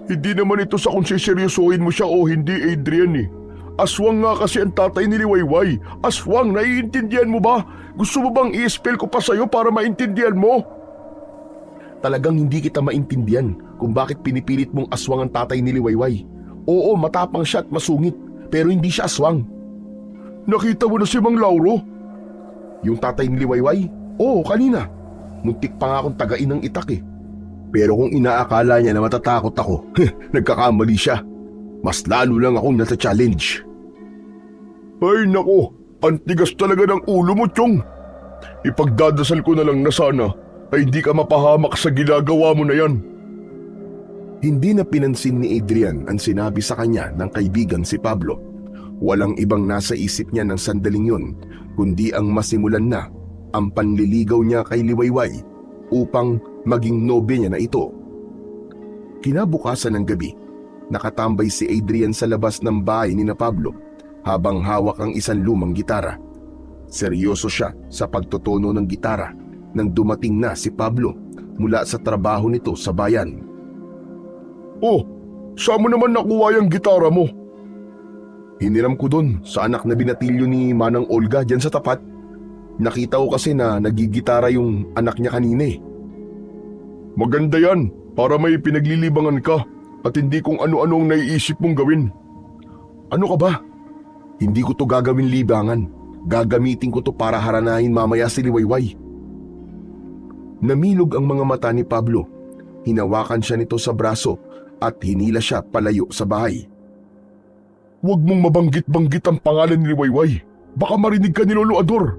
Hindi naman ito sa kung seseryosohin mo siya o hindi, Adrian Aswang nga kasi ang tatay ni Liwayway. Aswang, naiintindihan mo ba? Gusto mo bang i-spell ko pa sa'yo para maintindihan mo? Talagang hindi kita maintindihan kung bakit pinipilit mong aswang ang tatay ni Liwayway. Oo, matapang siya at masungit, pero hindi siya aswang. Nakita mo na si Mang Lauro? Yung tatay ni Liwayway? Oo, kanina. Muntik pa nga akong tagain ng itak Pero kung inaakala niya na matatakot ako, nagkakamali siya. Mas lalo lang akong nata-challenge. Ay nako, ang tigas talaga ng ulo mo, Chong. Ipagdadasal ko na lang na sana ay hindi ka mapahamak sa ginagawa mo na yan. Hindi na pinansin ni Adrian ang sinabi sa kanya ng kaibigan si Pablo. Walang ibang nasa isip niya ng sandaling yun, kundi ang masimulan na ang panliligaw niya kay Liwayway upang maging nobya niya na ito. Kinabukasan ng gabi, nakatambay si Adrian sa labas ng bahay ni na Pablo habang hawak ang isang lumang gitara. Seryoso siya sa pagtutono ng gitara nang dumating na si Pablo mula sa trabaho nito sa bayan. Oh, saan mo naman nakuha yung gitara mo? Hiniram ko dun sa anak na binatilyo ni Manang Olga dyan sa tapat. Nakita ko kasi na nagigitara yung anak niya kanina Maganda yan para may pinaglilibangan ka at hindi kung ano-ano ang naiisip mong gawin. Ano ka ba? Hindi ko to gagawin libangan. Gagamitin ko to para haranahin mamaya si Liwayway. Namilog ang mga mata ni Pablo. Hinawakan siya nito sa braso at hinila siya palayo sa bahay. Huwag mong mabanggit-banggit ang pangalan ni Liwayway. Baka marinig ka ni Lolo Ador.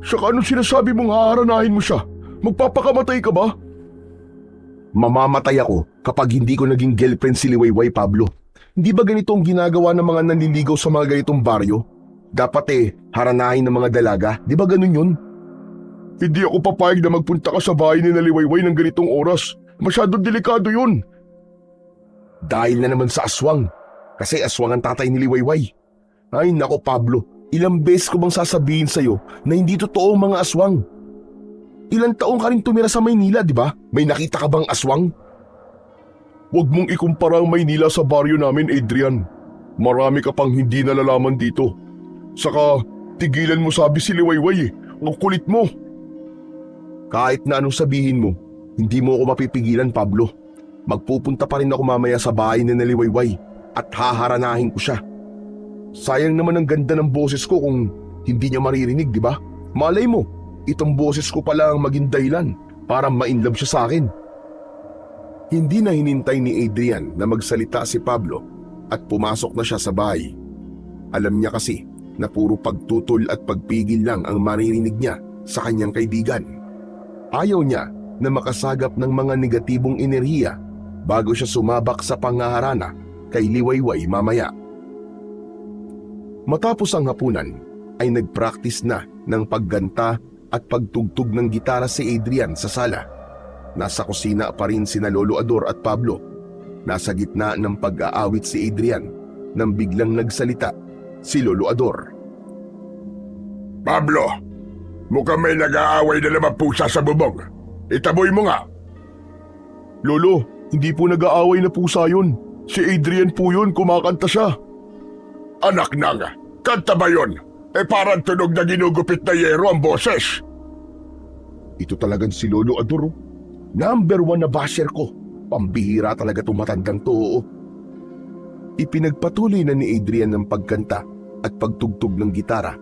Saka anong sinasabi mong haharanahin mo siya? Magpapakamatay ka ba? Mamamatay ako kapag hindi ko naging girlfriend si Liwayway, Pablo. Hindi ba ganito ang ginagawa ng mga nanliligaw sa mga ganitong baryo? Dapat haranahin ng mga dalaga. Di ba ganun yun? Hindi ako papayag na magpunta ka sa bahay ni Liwayway ng ganitong oras. Masyadong delikado yun. Dahil na naman sa aswang. Kasi aswang ang tatay ni Liwayway. Ay nako, Pablo. Ilang beses ko bang sasabihin sa'yo na hindi totoo ang mga aswang? Ilang taong ka rin tumira sa Maynila, di ba? May nakita ka bang aswang? Huwag mong ikumpara ang Maynila sa baryo namin, Adrian. Marami ka pang hindi nalalaman dito. Saka, tigilan mo sabi si Liwayway Ang kulit mo. Kahit na anong sabihin mo, hindi mo ako mapipigilan, Pablo. Magpupunta pa rin ako mamaya sa bahay ni Liwayway at haharanahin ko siya. Sayang naman ang ganda ng boses ko kung hindi niya maririnig, di ba? Malay mo, itong boses ko pala ang maging dahilan para ma-inlove siya sa akin. Hindi na hinintay ni Adrian na magsalita si Pablo at pumasok na siya sa bahay. Alam niya kasi na puro pagtutol at pagpigil lang ang maririnig niya sa kanyang kaibigan. Ayaw niya na makasagap ng mga negatibong enerhiya bago siya sumabak sa pangaharana kay Liwayway mamaya. Matapos ang hapunan ay nagpractice na ng pagganta at pagtugtog ng gitara si Adrian sa sala. Nasa kusina pa rin sina Lolo Ador at Pablo. Nasa gitna ng pag-aawit si Adrian nang biglang nagsalita si Lolo Ador. Pablo, mukhang may nag-aaway na naman pusa sa bubong. Itaboy mo nga. Lolo, hindi po nag-aaway na pusa yun. Si Adrian po yun, kumakanta siya. Anak nang, kanta ba yun? Parang tunog na ginugupit na yero ang boses. Ito talagang si Lolo Ador. Number 1 na basher ko. Pambihira talaga itong matandang to. Ipinagpatuloy na ni Adrian ng pagkanta at pagtugtog ng gitara.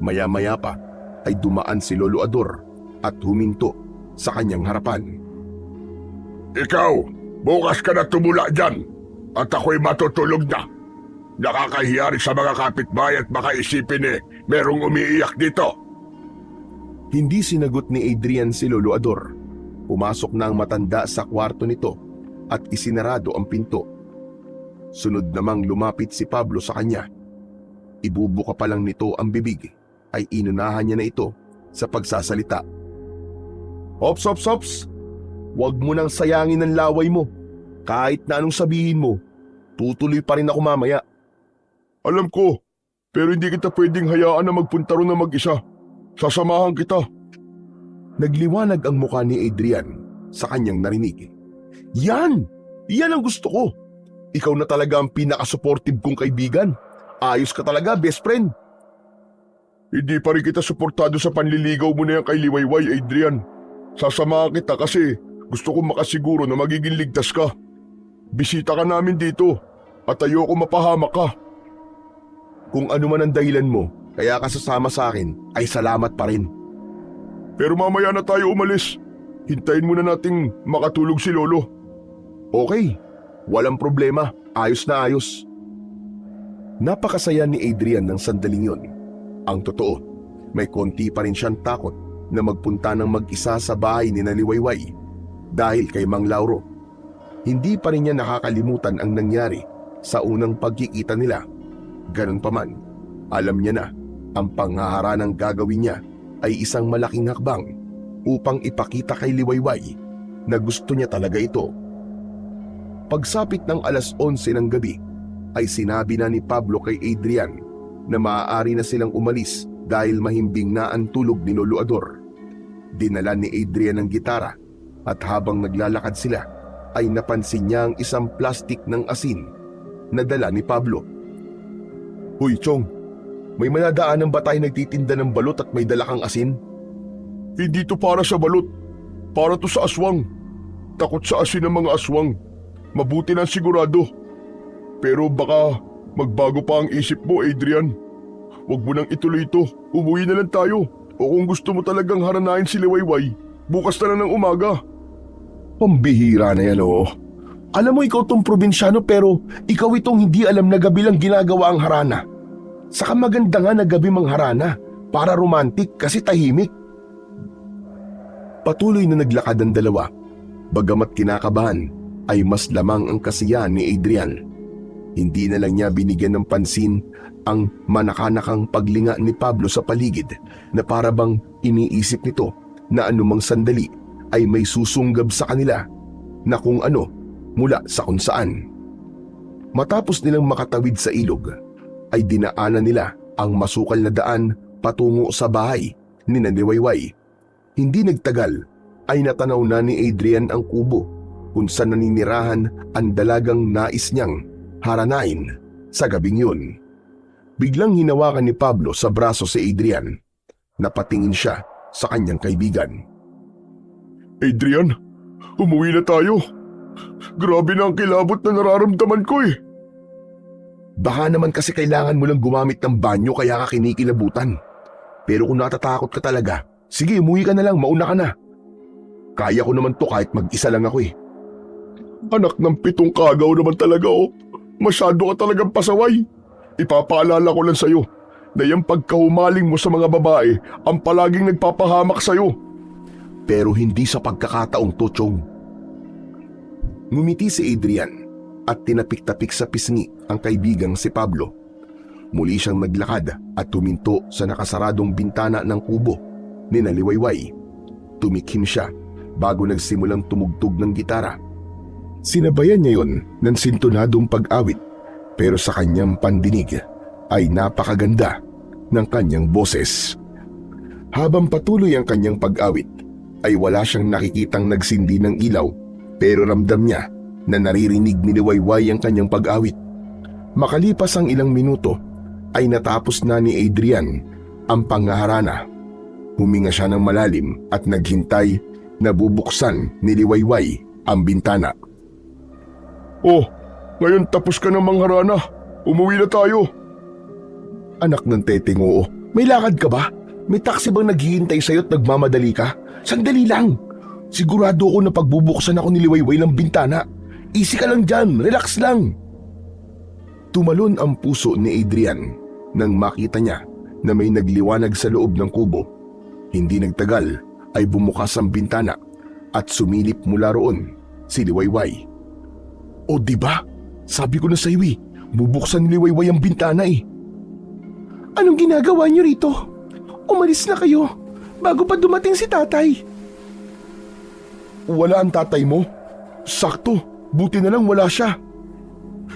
Maya-maya pa ay dumaan si Lolo Ador at huminto sa kanyang harapan. Ikaw, bukas ka na tumula dyan at ako'y matutulog na. Nakakahiya rin sa mga kapitbahay at baka isipin merong umiiyak dito. Hindi sinagot ni Adrian si Lolo Ador. Pumasok na ang matanda sa kwarto nito at isinarado ang pinto. Sunod namang lumapit si Pablo sa kanya. Ibubuka pa lang nito ang bibig ay inunahan niya na ito sa pagsasalita. Ops, ops, ops! Huwag mo nang sayangin ang laway mo. Kahit na anong sabihin mo, tutuloy pa rin ako mamaya. Alam ko, pero hindi kita pwedeng hayaan na magpunta ron na mag-isa. Sasamahan kita. Nagliwanag ang mukha ni Adrian sa kanyang narinig. Yan! Yan ang gusto ko! Ikaw na talaga ang pinaka-supportive kong kaibigan. Ayos ka talaga, best friend. Hindi pa rin kita suportado sa panliligaw mo na yan kay Liwayway, Adrian. Sasamahan kita kasi gusto kong makasiguro na magiging ligtas ka. Bisita ka namin dito at ayoko mapahamak ka. Kung ano man ang dahilan mo, kaya ka sasama sa akin, ay salamat pa rin. Pero mamaya na tayo umalis. Hintayin muna nating makatulog si Lolo. Okay, walang problema. Ayos na ayos. Napakasaya ni Adrian ng sandaling yun. Ang totoo, may konti pa rin siyang takot na magpunta ng mag-isa sa bahay ni Liwayway dahil kay Mang Lauro. Hindi pa rin niya nakakalimutan ang nangyari sa unang pagkikita nila. Ganun pa man, alam niya na ang panghaharanang gagawin niya ay isang malaking hakbang upang ipakita kay Liwayway na gusto niya talaga ito. Pagsapit ng 11:00 ng gabi ay sinabi na ni Pablo kay Adrian na maaari na silang umalis dahil mahimbing na ang tulog ni Lolo Ador. Dinala ni Adrian ang gitara at habang naglalakad sila ay napansin niya ang isang plastik ng asin na dala ni Pablo. Uy, Chong, may manadaanan ba tayo nagtitinda ng balot at may dala kang asin? Hindi to para sa balot. Para to sa aswang. Takot sa asin ng mga aswang. Mabuti na sigurado. Pero baka magbago pa ang isip mo, Adrian. Huwag mo nang ituloy ito. Umuwi na lang tayo. O kung gusto mo talagang haranahin si Liwayway, bukas na lang ng umaga. Pambihira na yan, oo. Alam mo, ikaw tong probinsyano pero ikaw itong hindi alam na gabi lang ginagawa ang harana. Saka maganda nga na gabi mang harana para romantic kasi tahimik. Patuloy na naglakad ang dalawa. Bagamat kinakabahan, ay mas lamang ang kasiyahan ni Adrian. Hindi na lang niya binigyan ng pansin ang manakanakang paglinga ni Pablo sa paligid na para bang iniisip nito na anumang sandali ay may susunggab sa kanila na kung ano mula sa kung saan. Matapos nilang makatawid sa ilog, ay dinaanan nila ang masukal na daan patungo sa bahay ni Liwayway. Hindi nagtagal ay natanaw na ni Adrian ang kubo kung saan naninirahan ang dalagang nais niyang haranain sa gabing yun. Biglang hinawakan ni Pablo sa braso si Adrian. Napatingin siya sa kanyang kaibigan. Adrian, umuwi na tayo. Grabe na ang kilabot na nararamdaman ko eh. Baka naman kasi kailangan mo lang gumamit ng banyo kaya ka kinikilabutan. Pero kung natatakot ka talaga, Sige, umuwi ka na lang, mauna ka na. Kaya ko naman to kahit mag-isa lang ako eh. Anak ng 7 kagaw naman talaga oh. Masyado ka talagang pasaway. Ipapaalala ko lang sa'yo na yung pagkahumaling mo sa mga babae ang palaging nagpapahamak sa'yo. Pero hindi sa pagkakataong to, Chong. Ngumiti si Adrian at tinapik-tapik sa pisngi ang kaibigang si Pablo. Muli siyang naglakad at tuminto sa nakasaradong bintana ng kubo ni Naliwayway. Tumikhim siya bago nagsimulang tumugtog ng gitara. Sinabayan niya yon ng sintonadong pag-awit, pero sa kanyang pandinig ay napakaganda ng kanyang boses. Habang patuloy ang kanyang pag-awit, ay wala siyang nakikitang nagsindi ng ilaw, pero ramdam niya na naririnig ni Liwayway ang kanyang pag-awit. Makalipas ang ilang minuto, ay natapos na ni Adrian ang pangaharana. Huminga siya ng malalim at naghintay na bubuksan ni Liwayway ang bintana. Oh, ngayon tapos ka ng mangharana. Umuwi na tayo. Anak ng teteng, oo. May lakad ka ba? May taxi bang naghihintay sa'yo at nagmamadali ka? Sandali lang. Sigurado ako na pagbubuksan ako ni Liwayway ng bintana. Easy ka lang dyan, relax lang. Tumalon ang puso ni Adrian nang makita niya na may nagliwanag sa loob ng kubo. Hindi nagtagal ay bumukas ang bintana at sumilip mula roon si Liwayway. O diba? Sabi ko na sa iyo eh, bubuksan ni Liwayway ang bintana eh. Anong ginagawa niyo rito? Umalis na kayo bago pa dumating si tatay. Wala ang tatay mo? Sakto, buti na lang wala siya.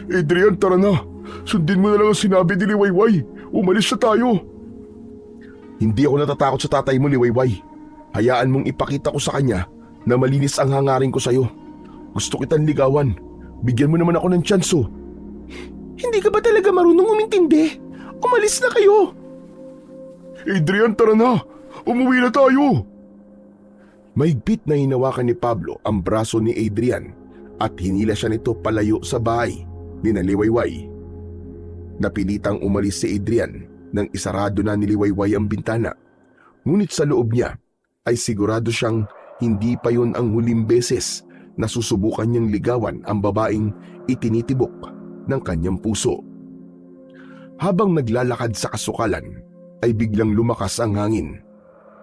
Adrian, tara na. Sundin mo na lang ang sinabi ni Liwayway. Umalis na tayo. Hindi ako natatakot sa tatay mo, Liwayway. Hayaan mong ipakita ko sa kanya na malinis ang hangarin ko sa'yo. Gusto kitang ligawan. Bigyan mo naman ako ng tsanso. Hindi ka ba talaga marunong umintindi? Umalis na kayo. Adrian, tara na. Umuwi na tayo. Mahigpit na hinawakan ni Pablo ang braso ni Adrian at hinila siya nito palayo sa bahay ni Liwayway. Napilitang umalis si Adrian nang isarado na ni Liwayway ang bintana. Ngunit sa loob niya ay sigurado siyang hindi pa yon ang huling beses na susubukan niyang ligawan ang babaeng itinitibok ng kanyang puso. Habang naglalakad sa kasukalan ay biglang lumakas ang hangin.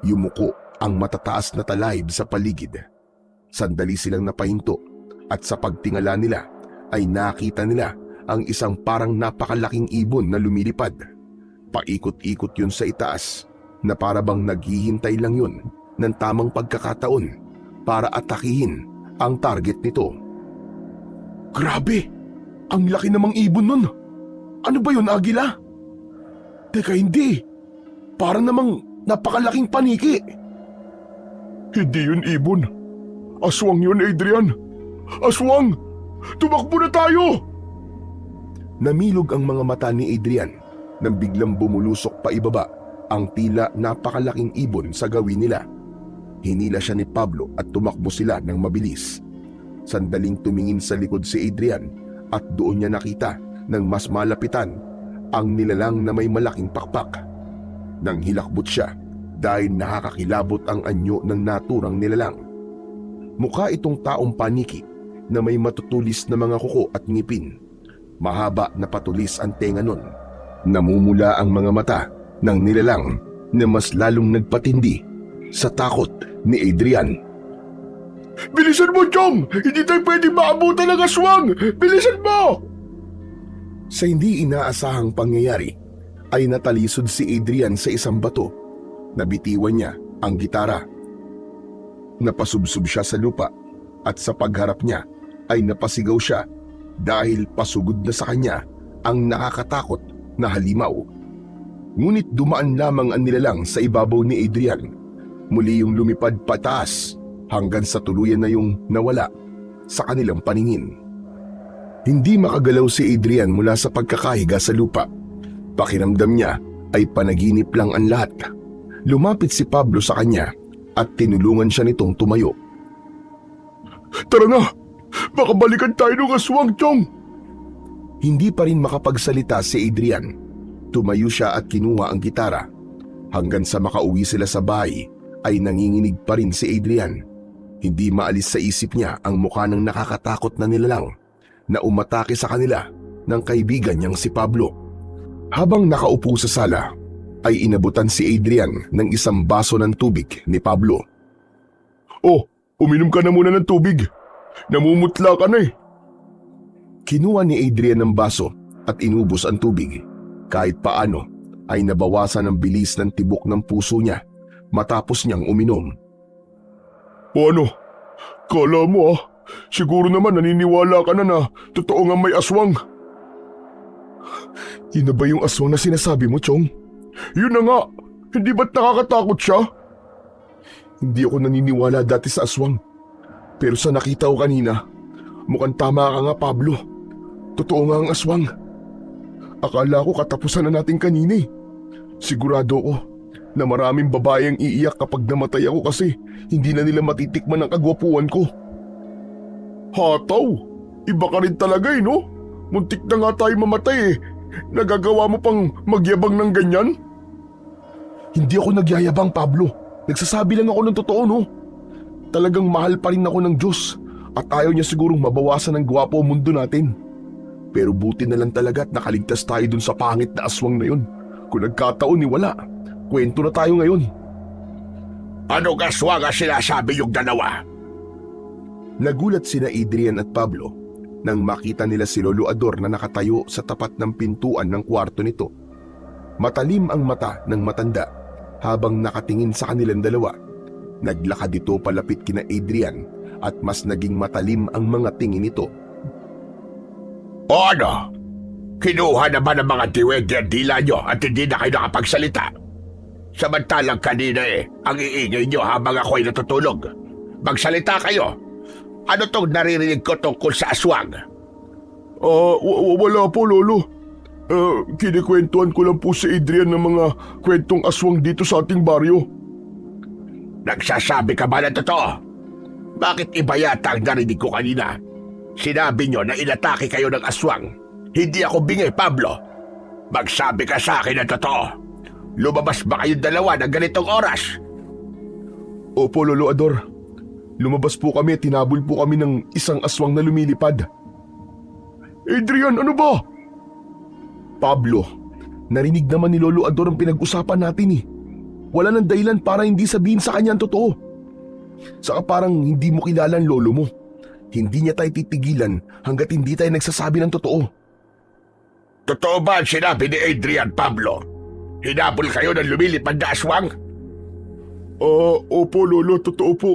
Yumuko ang matataas na talahib sa paligid. Sandali silang napahinto at sa pagtingala nila ay nakita nila ang isang parang napakalaking ibon na lumilipad. Paikot-ikot yun sa itaas na para bang naghihintay lang yun ng tamang pagkakataon para atakihin ang target nito. Grabe! Ang laki namang ibon nun! Ano ba yun, Agila? Teka, hindi. Para namang napakalaking paniki. Hindi yun ibon. Aswang yun, Adrian. Aswang! Tumakbo na tayo! Namilog ang mga mata ni Adrian nang biglang bumulusok pa ibaba ang tila napakalaking ibon sa gawin nila. Hinila siya ni Pablo at tumakbo sila ng mabilis. Sandaling tumingin sa likod si Adrian at doon niya nakita ng mas malapitan ang nilalang na may malaking pakpak. Nang hilakbot siya dahil nakakakilabot ang anyo ng naturang nilalang. Mukha itong taong paniki na may matutulis na mga kuko at ngipin. Mahaba na patulis ang tenga nun. Namumula ang mga mata ng nilalang na mas lalong nagpatindi sa takot ni Adrian. Bilisan mo, Chong! Hindi tayo pwede maabutan ng aswang! Bilisan mo! Sa hindi inaasahang pangyayari ay natalisod si Adrian sa isang bato. Nabitiwan niya ang gitara. Napasubsob siya sa lupa at sa pagharap niya ay napasigaw siya dahil pasugod na sa kanya ang nakakatakot na halimaw. Ngunit dumaan lamang ang nilalang sa ibabaw ni Adrian. Muli yung lumipad pataas hanggang sa tuluyan na yung nawala sa kanilang paningin. Hindi makagalaw si Adrian mula sa pagkakahiga sa lupa. Pakiramdam niya ay panaginip lang ang lahat. Lumapit si Pablo sa kanya at tinulungan siya nitong tumayo. Tara na! Baka balikan tayo ng aswang, Chong! Hindi pa rin makapagsalita si Adrian. Tumayo siya at kinuha ang gitara. Hanggang sa makauwi sila sa bahay ay nanginginig pa rin si Adrian. Hindi maalis sa isip niya ang mukha ng nakakatakot na nilalang na umatake sa kanila ng kaibigan niyang si Pablo. Habang nakaupo sa sala, ay inabutan si Adrian ng isang baso ng tubig ni Pablo. Oh, uminom ka na muna ng tubig. Namumutla ka na eh. Kinuha ni Adrian ng baso at inubos ang tubig. Kahit paano ay nabawasan ang bilis ng tibok ng puso niya matapos niyang uminom. O ano? Kala mo siguro naman naniniwala ka na totoo nga may aswang. Yun na ba yung aswang na sinasabi mo, Chong? Yun na nga, hindi ba't nakakatakot siya? Hindi ako naniniwala dati sa aswang. Pero sa nakita ko kanina, mukhang tama ka nga, Pablo. Totoo nga ang aswang. Akala ko katapusan na natin kanina eh. Sigurado ko na maraming babae ang iiyak kapag namatay ako kasi hindi na nila matitikman ang kagwapuan ko. Hataw, iba ka rin talaga no? Muntik na nga tayo mamatay eh. Nagagawa mo pang magyabang ng ganyan? Hindi ako nagyayabang, Pablo. Nagsasabi lang ako ng totoo, no? Talagang mahal pa rin ako ng Diyos at ayaw niya sigurong mabawasan ng gwapo ang mundo natin. Pero buti na lang talaga at nakaligtas tayo dun sa pangit na aswang na yun. Kung nagkataon ni wala, kwento na tayo ngayon. Anong aswang ang sinasabi yung dalawa? Nagulat sina Adrian at Pablo nang makita nila si Lolo Ador na nakatayo sa tapat ng pintuan ng kwarto nito. Matalim ang mata ng matanda habang nakatingin sa kanilang dalawa. Naglakad ito palapit kina Adrian at mas naging matalim ang mga tingin nito. O ano? Kinuha na ba ng mga diwede ang dila nyo at hindi na kayo nakapagsalita? Samantalang kanina ang iingay nyo habang ako'y natutulog. Magsalita kayo. Ano tong naririnig ko tungkol sa aswang? Wala po, Lolo. Kinikwentuhan ko lang po si Adrian ng mga kwentong aswang dito sa ating baryo. Nagsasabi ka ba ng totoo? Bakit iba yata ang narinig ko kanina? Sinabi nyo na inatake kayo ng aswang. Hindi ako bingi, Pablo. Magsabi ka sa akin ng totoo. Lumabas ba kayong dalawa ng ganitong oras? Opo, Lolo Ador. Lumabas po kami at tinabol po kami ng isang aswang na lumilipad. Adrian, ano ba? Pablo, narinig naman ni Lolo Ador ang pinag-usapan natin eh. Wala nang dahilan para hindi sabihin sa kanya ang totoo. Saka parang hindi mo kilala ang lolo mo. Hindi niya tayo titigilan hanggat hindi tayo nagsasabi ng totoo. Totoo ba ang sinabi ni Adrian, Pablo? Hinabol kayo ng lumilipad na aswang? Opo, Lolo, totoo po.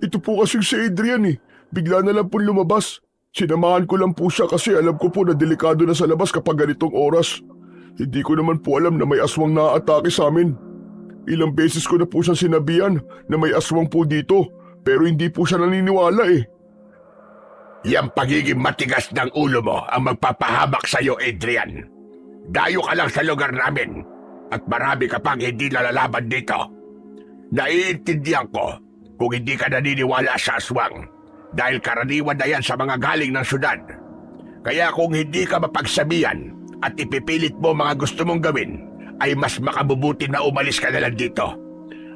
Ito po kasing si Adrian eh. Bigla na lang po lumabas. Sinamahan ko lang po siya kasi alam ko po na delikado na sa labas kapag ganitong oras. Hindi ko naman po alam na may aswang na-atake sa amin. Ilang beses ko na po siya sinabihan na may aswang po dito pero hindi po siya naniniwala eh. Yang pagiging matigas ng ulo mo ang magpapahamak sa'yo, Adrian. Dayo ka lang sa lugar namin at marami ka pang hindi nalalaban dito. Naiintindihan ko kung hindi ka naniniwala sa aswang dahil karaniwan na yan sa mga galing ng syudad. Kaya kung hindi ka mapagsabihan at ipipilit mo mga gusto mong gawin, ay mas makabubuti na umalis ka na lang dito.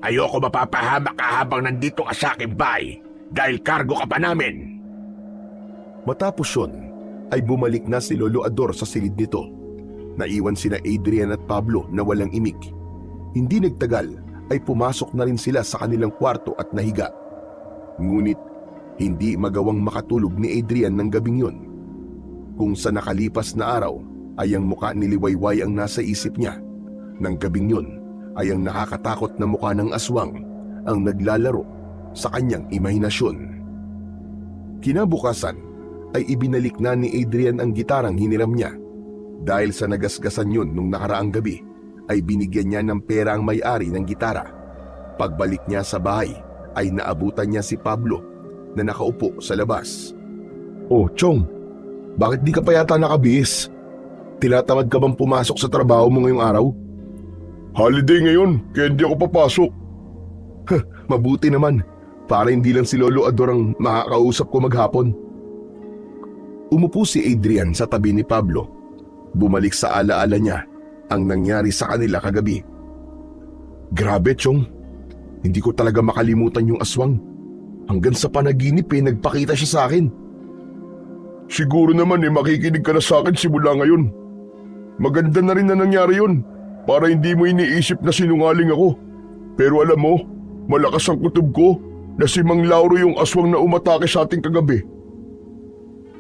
Ayoko mapapahamak ka habang nandito ka sa aking bahay dahil kargo ka pa namin. Matapos yun, ay bumalik na si Lolo Ador sa silid nito. Naiwan sina Adrian at Pablo na walang imik. Hindi nagtagal ay pumasok na rin sila sa kanilang kwarto at nahiga. Ngunit hindi magawang makatulog ni Adrian ng gabing yun. Kung sa nakalipas na araw ay ang mukha ni Liwayway ang nasa isip niya. Nang gabing yun ay ang nakakatakot na mukha ng aswang ang naglalaro sa kanyang imahinasyon. Kinabukasan ay ibinalik na ni Adrian ang gitarang hiniram niya. Dahil sa nagasgasan yun nung nakaraang gabi, ay binigyan niya ng pera ang may-ari ng gitara. Pagbalik niya sa bahay ay naabutan niya si Pablo na nakaupo sa labas. Oh, Chong, bakit di ka pa yata nakabihis? Tinatamad ka bang pumasok sa trabaho mo ngayong araw? Holiday ngayon, kaya hindi ako papasok. Mabuti naman, para hindi lang si Lolo Ador ang makakausap ko maghapon. Umupo si Adrian sa tabi ni Pablo. Bumalik sa alaala niya ang nangyari sa kanila kagabi. Grabe, Chong. Hindi ko talaga makalimutan yung aswang. Hanggang sa panaginip nagpakita siya sa akin. Siguro naman makikinig ka na sa akin simula ngayon. Maganda na rin na nangyari yun para hindi mo iniisip na sinungaling ako. Pero alam mo, malakas ang kutob ko na si Mang Lauro yung aswang na umatake sa ating kagabi.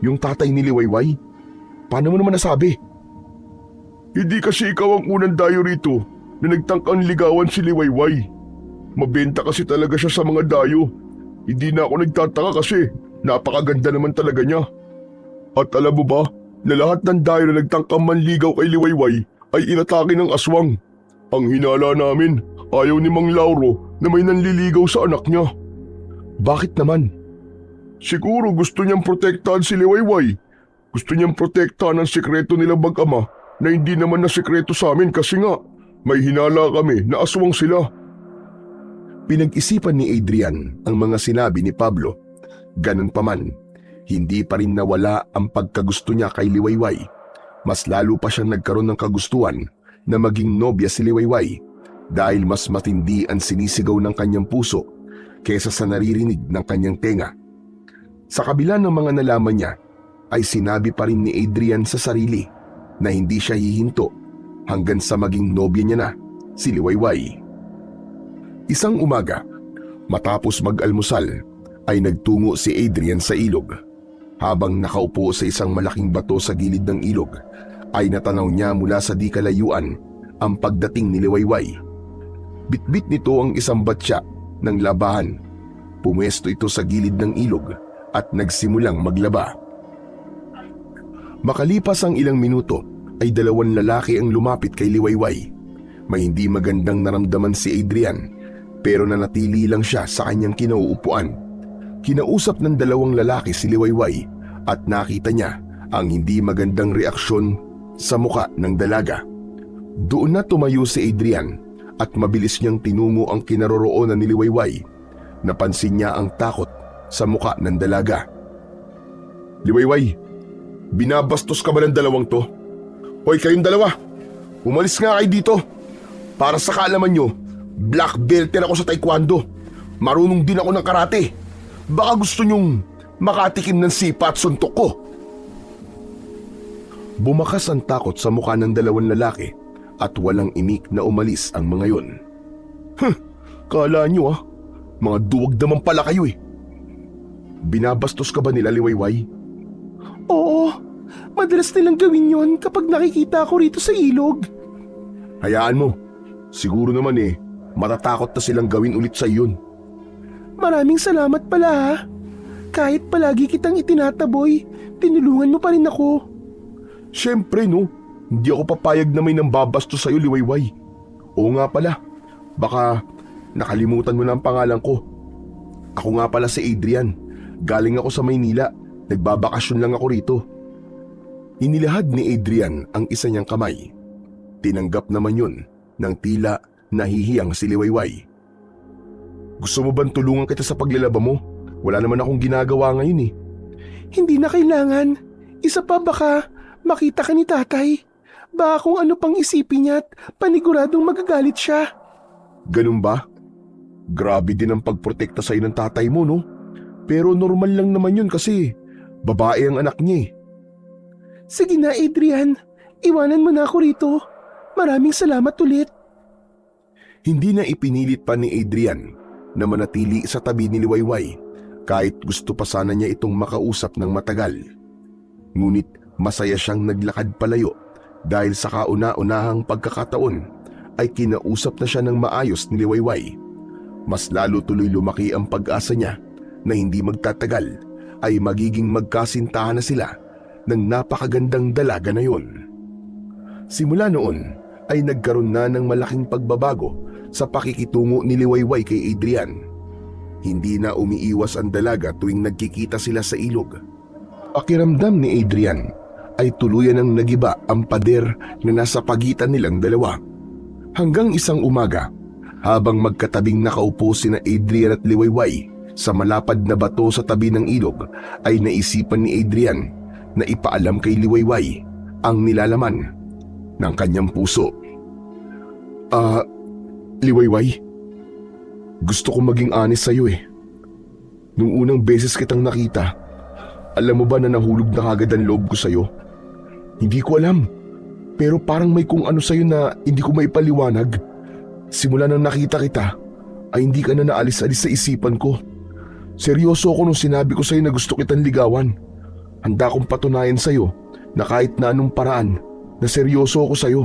Yung tatay ni Liwayway? Paano mo naman nasabi? Hindi kasi ikaw ang unang dayo rito na nagtangkang ligawan si Liwayway. Mabenta kasi talaga siya sa mga dayo. Hindi na ako nagtataka kasi napakaganda naman talaga niya. At alam mo ba na lahat ng dayo na nagtangkang manligaw kay Liwayway ay inatake ng aswang. Ang hinala namin, ayaw ni Mang Lauro na may nanliligaw sa anak niya. Bakit naman? Siguro gusto niyang protektahan si Liwayway. Gusto niyang protektahan ang sikreto nilang mag-ama na hindi naman na sikreto sa amin kasi nga may hinala kami na aswang sila. Pinag-isipan ni Adrian ang mga sinabi ni Pablo. Ganun pa man, hindi pa rin nawala ang pagkagusto niya kay Liwayway. Mas lalo pa siyang nagkaroon ng kagustuhan na maging nobya si Liwayway dahil mas matindi ang sinisigaw ng kanyang puso kesa sa naririnig ng kanyang tenga. Sa kabila ng mga nalaman niya, ay sinabi pa rin ni Adrian sa sarili na hindi siya hihinto hanggang sa maging nobya niya na si Liwayway. Isang umaga, matapos mag-almusal, ay nagtungo si Adrian sa ilog. Habang nakaupo sa isang malaking bato sa gilid ng ilog, ay natanaw niya mula sa di kalayuan ang pagdating ni Liwayway. Bitbit nito ang isang batya ng labahan. Pumwesto ito sa gilid ng ilog at nagsimulang maglaba. Makalipas ang ilang minuto, ay 2 lalaki ang lumapit kay Liwayway. May hindi magandang naramdaman si Adrian, pero nanatili lang siya sa kanyang kinauupuan. Kinausap ng 2 lalaki si Liwayway at nakita niya ang hindi magandang reaksyon sa muka ng dalaga. Doon na tumayo si Adrian at mabilis niyang tinungo ang kinaroroonan ni Liwayway. Napansin niya ang takot sa muka ng dalaga. Liwayway, binabastos ka ba ng 2 to? Hoy kayong 2, umalis nga kayo dito. Para sa kaalaman nyo, black belter ako sa taekwondo. Marunong din ako ng karate. Baka gusto nyong makatikim ng sipa at suntok ko. Bumakas ang takot sa mukha ng 2 lalaki at walang imik na umalis ang mga yon. Kala nyo mga duwag naman pala kayo eh. Binabastos ka ba nila, Liwayway? Oo, madalas nilang gawin yon kapag nakikita ako rito sa ilog. Hayaan mo, siguro naman matatakot na silang gawin ulit sa iyon. Maraming salamat pala ha. Kahit palagi kitang itinataboy, tinulungan mo pa rin ako. Siyempre no, hindi ako papayag na may nambabastos sa'yo, Liwayway. Oo nga pala, baka nakalimutan mo na ang pangalan ko. Ako nga pala si Adrian, galing ako sa Maynila, nagbabakasyon lang ako rito. Inilahad ni Adrian ang isa niyang kamay. Tinanggap naman yun ng tila nahihiyang si Liwayway. Gusto mo bang tulungan kita sa paglalaba mo? Wala naman akong ginagawa ngayon Hindi na kailangan. Isa pa baka makita ka ni tatay. Baka kung ano pang isipin niya at paniguradong magagalit siya. Ganun ba? Grabe din ang pagprotekta sa'yo ng tatay mo, no? Pero normal lang naman yun kasi babae ang anak niya Sige na, Adrian. Iwanan mo na ako rito. Maraming salamat ulit. Hindi na ipinilit pa ni Adrian na manatili sa tabi ni Liwayway kahit gusto pa sana niya itong makausap ng matagal. Ngunit masaya siyang naglakad palayo dahil sa kauna-unahang pagkakataon ay kinausap na siya ng maayos ni Liwayway. Mas lalo tuloy lumaki ang pag-asa niya na hindi magtatagal ay magiging magkasintahan na sila ng napakagandang dalaga na yun. Simula noon ay nagkaroon na ng malaking pagbabago sa pakikitungo ni Liwayway kay Adrian. Hindi na umiiwas ang dalaga tuwing nagkikita sila sa ilog. Pakiramdam ni Adrian ay tuluyan ng nagiba ang pader na nasa pagitan nilang dalawa. Hanggang isang umaga, habang magkatabing nakaupo sina Adrian at Liwayway sa malapad na bato sa tabi ng ilog, ay naisipan ni Adrian na ipaalam kay Liwayway ang nilalaman ng kanyang puso. Liwayway, Gusto kong maging honest sa'yo eh. Nung unang beses kitang nakita, alam mo ba na nahulog na kagad ang loob ko sa'yo? Hindi ko alam, pero parang may kung ano sa'yo na hindi ko maipaliwanag. Simula nang nakita kita, ay hindi ka na naalis-alis sa isipan ko. Seryoso ako nung sinabi ko sa'yo na gusto kitang ligawan. Handa kong patunayan sa'yo na kahit na anong paraan, na seryoso ako sa'yo.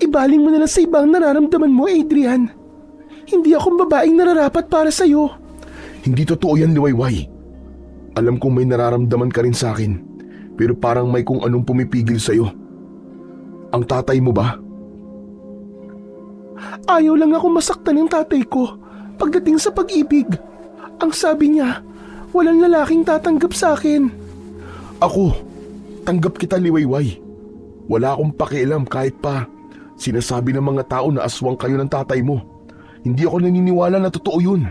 Ibaling mo na lang sa ibang nararamdaman mo, Adrian. Hindi akong babaeng nararapat para sa'yo. Hindi totoo yan, Liwayway. Alam kong may nararamdaman ka rin sa akin, pero parang may kung anong pumipigil sa'yo. Ang tatay mo ba? Ayaw lang ako masaktan ng tatay ko pagdating sa pag-ibig. Ang sabi niya, walang lalaking tatanggap sa akin. Ako, tanggap kita, Liwayway. Wala akong pakialam kahit pa sinasabi ng mga tao na aswang kayo ng tatay mo. Hindi ako naniniwala na totoo yun.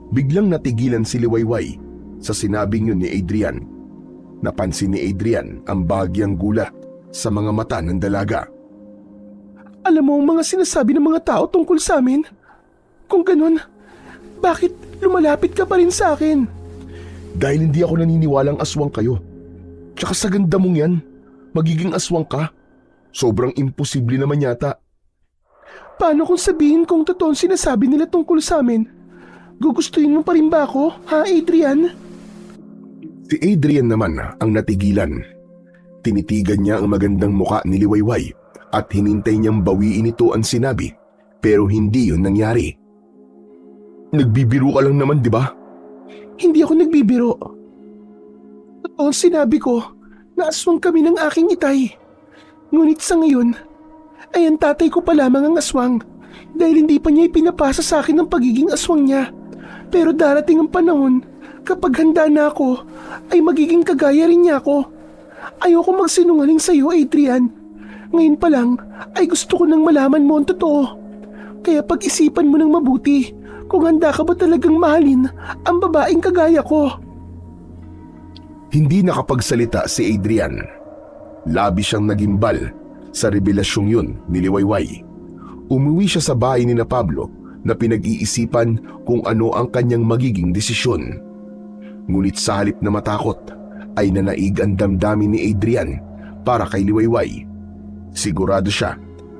Biglang natigilan si Liwayway sa sinabing yun ni Adrian. Napansin ni Adrian ang bahagyang gulat sa mga mata ng dalaga. Alam mo ang mga sinasabi ng mga tao tungkol sa amin? Kung ganun, bakit lumalapit ka pa rin sa akin? Dahil hindi ako naniniwalang aswang kayo. Tsaka sa ganda mong yan, magiging aswang ka. Sobrang imposible naman yata. Paano kung sabihin kung totoo ang sinasabi nila tungkol sa amin? Gugustuhin mo pa rin ba ako, ha Adrian? Si Adrian naman ang natigilan. Tinitigan niya ang magandang muka ni Liwayway at hinintay niyang bawiin ito ang sinabi, pero hindi yun nangyari. Nagbibiro ka lang naman, di ba? Hindi ako nagbibiro. Totoo ang sinabi ko na aswang kami ng aking itay. Ngunit sa ngayon, ay ang tatay ko pa lamang ang aswang dahil hindi pa niya ipinapasa sa akin ang pagiging aswang niya. Pero darating ang panahon, kapag handa na ako, ay magiging kagaya rin niya ako. Ayoko magsinungaling sa iyo, Adrian. Ngayon pa lang, ay gusto ko nang malaman mo ang totoo. Kaya pag-isipan mo ng mabuti kung handa ka ba talagang mahalin ang babaeng kagaya ko. Hindi nakapagsalita si Adrian. Labi siyang nagimbal sa revelasyong yun ni Liwayway. Umuwi siya sa bahay ni na Pablo na pinag-iisipan kung ano ang kanyang magiging desisyon. Ngunit sa halip na matakot, ay nanaig ang damdamin ni Adrian para kay Liwayway. Sigurado siya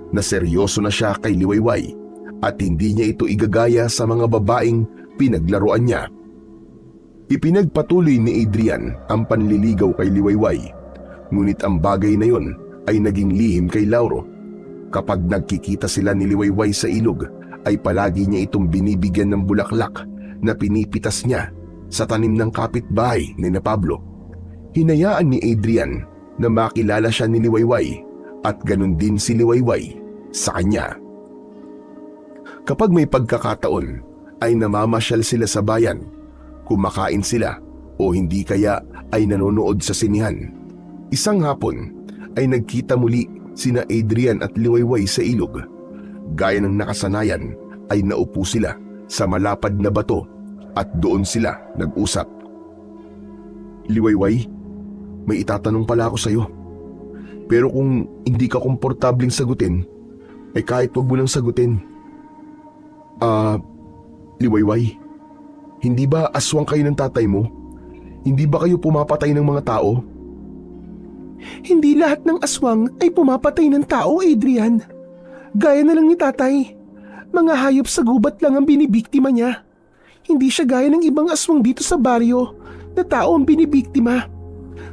na seryoso na siya kay Liwayway at hindi niya ito igagaya sa mga babaeng pinaglaruan niya. Ipinagpatuloy ni Adrian ang panliligaw kay Liwayway, ngunit ang bagay na yon ay naging lihim kay Lauro. Kapag nagkikita sila ni Liwayway sa ilog, ay palagi niya itong binibigyan ng bulaklak na pinipitas niya sa tanim ng kapitbahay ni na Pablo. Hinayaan ni Adrian na makilala siya ni Liwayway at ganun din si Liwayway sa kanya. Kapag may pagkakataon, ay namamasyal sila sa bayan, kumakain sila o hindi kaya ay nanonood sa sinihan. Isang hapon ay nagkita muli sina Adrian at Liwayway sa ilog. Gaya ng nakasanayan ay naupo sila sa malapad na bato at doon sila nag-usap. Liwayway, may itatanong pala ako sa'yo. Pero kung hindi ka komportabling sagutin, ay kahit wag mo nang sagutin. Liwayway, hindi ba aswang kayo ng tatay mo? Hindi ba kayo pumapatay ng mga tao? Hindi lahat ng aswang ay pumapatay ng tao, Adrian. Gaya na lang ni tatay. Mga hayop sa gubat lang ang binibiktima niya. Hindi siya gaya ng ibang aswang dito sa baryo na tao ang binibiktima.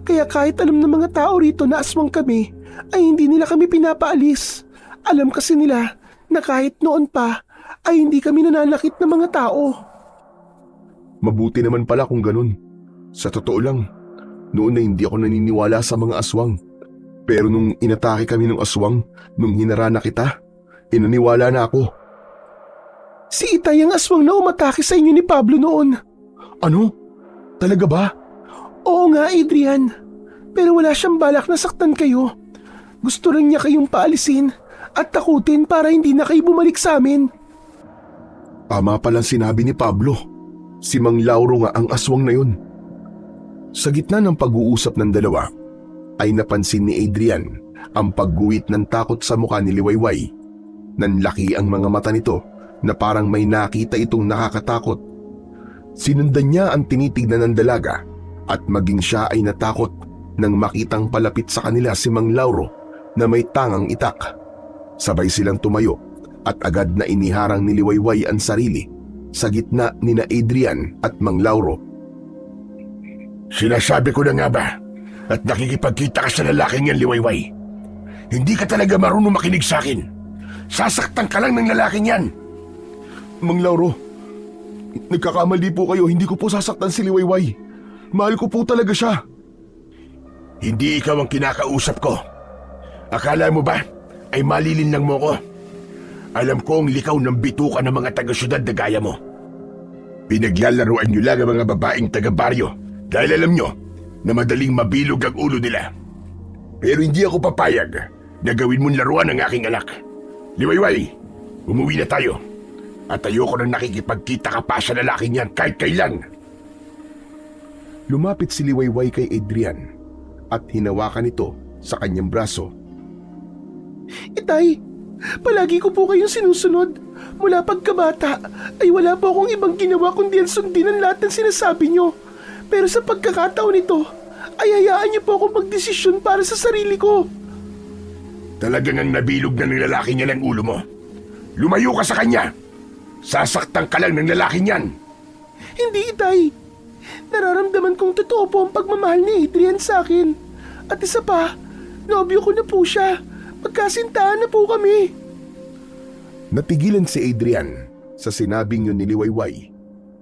Kaya kahit alam ng mga tao rito na aswang kami, ay hindi nila kami pinapaalis. Alam kasi nila na kahit noon pa, ay hindi kami nananakit ng mga tao. Mabuti naman pala kung ganun. Sa totoo lang, noon na hindi ako naniniwala sa mga aswang. Pero nung inatake kami ng aswang, nung hinarana kita, inaniwala na ako. Si Itay ang aswang na umatake sa inyo ni Pablo noon. Ano? Talaga ba? Oo nga, Adrian. Pero wala siyang balak na saktan kayo. Gusto lang niya kayong paalisin at takutin para hindi na kayo bumalik sa amin. Tama palang sinabi ni Pablo. Si Mang Lauro nga ang aswang na yun. Sa gitna ng pag-uusap ng dalawa, ay napansin ni Adrian ang pagguhit ng takot sa mukha ni Liwayway. Nanlaki ang mga mata nito na parang may nakita itong nakakatakot. Sinundan niya ang tinitignan ng dalaga at maging siya ay natakot nang makitang palapit sa kanila si Mang Lauro na may tangang itak. Sabay silang tumayo at agad na iniharang ni Liwayway ang sarili sa gitna ni na Adrian at Mang Lauro. Sinasabi ko na nga ba at nakikipagkita ka sa lalaking yan, Liwayway. Hindi ka talaga marunong makinig sa akin. Sasaktan ka lang ng lalaking yan. Mang Lauro, nagkakamali po kayo. Hindi ko po sasaktan si Liwayway. Mahal ko po talaga siya. Hindi ikaw ang kinakausap ko. Akala mo ba ay malilin lang mo ko? Alam kong likaw ng bituka ng mga taga-syudad na gaya mo. Pinaglalaroan niyo lang ang mga babaeng taga-baryo dahil alam niyo na madaling mabilog ang ulo nila. Pero hindi ako papayag na gawin mong laruan ang aking anak. Liwayway, umuwi na tayo. At ayoko nang nakikipagkita ka pa sa lalaking yan kahit kailan. Lumapit si Liwayway kay Adrian at hinawakan ito sa kanyang braso. Itay, palagi ko po kayong sinusunod. Mula pagkabata ay wala po akong ibang ginawa kundi ang sundin ang lahat ng sinasabi niyo. Pero sa pagkakataon nito, ay hayaan niyo po akong magdesisyon para sa sarili ko. Talagang ang nabilog na ng lalaki niya ng ulo mo. Lumayo ka sa kanya. Sasaktan ka lang ng lalaki niyan. Hindi, Itay. Nararamdaman kong totoo po ang pagmamahal ni Adrian sa akin. At isa pa, nobyo ko na po siya. Magkasintahan na po kami. Natigilan si Adrian sa sinabing yun ni Liwayway.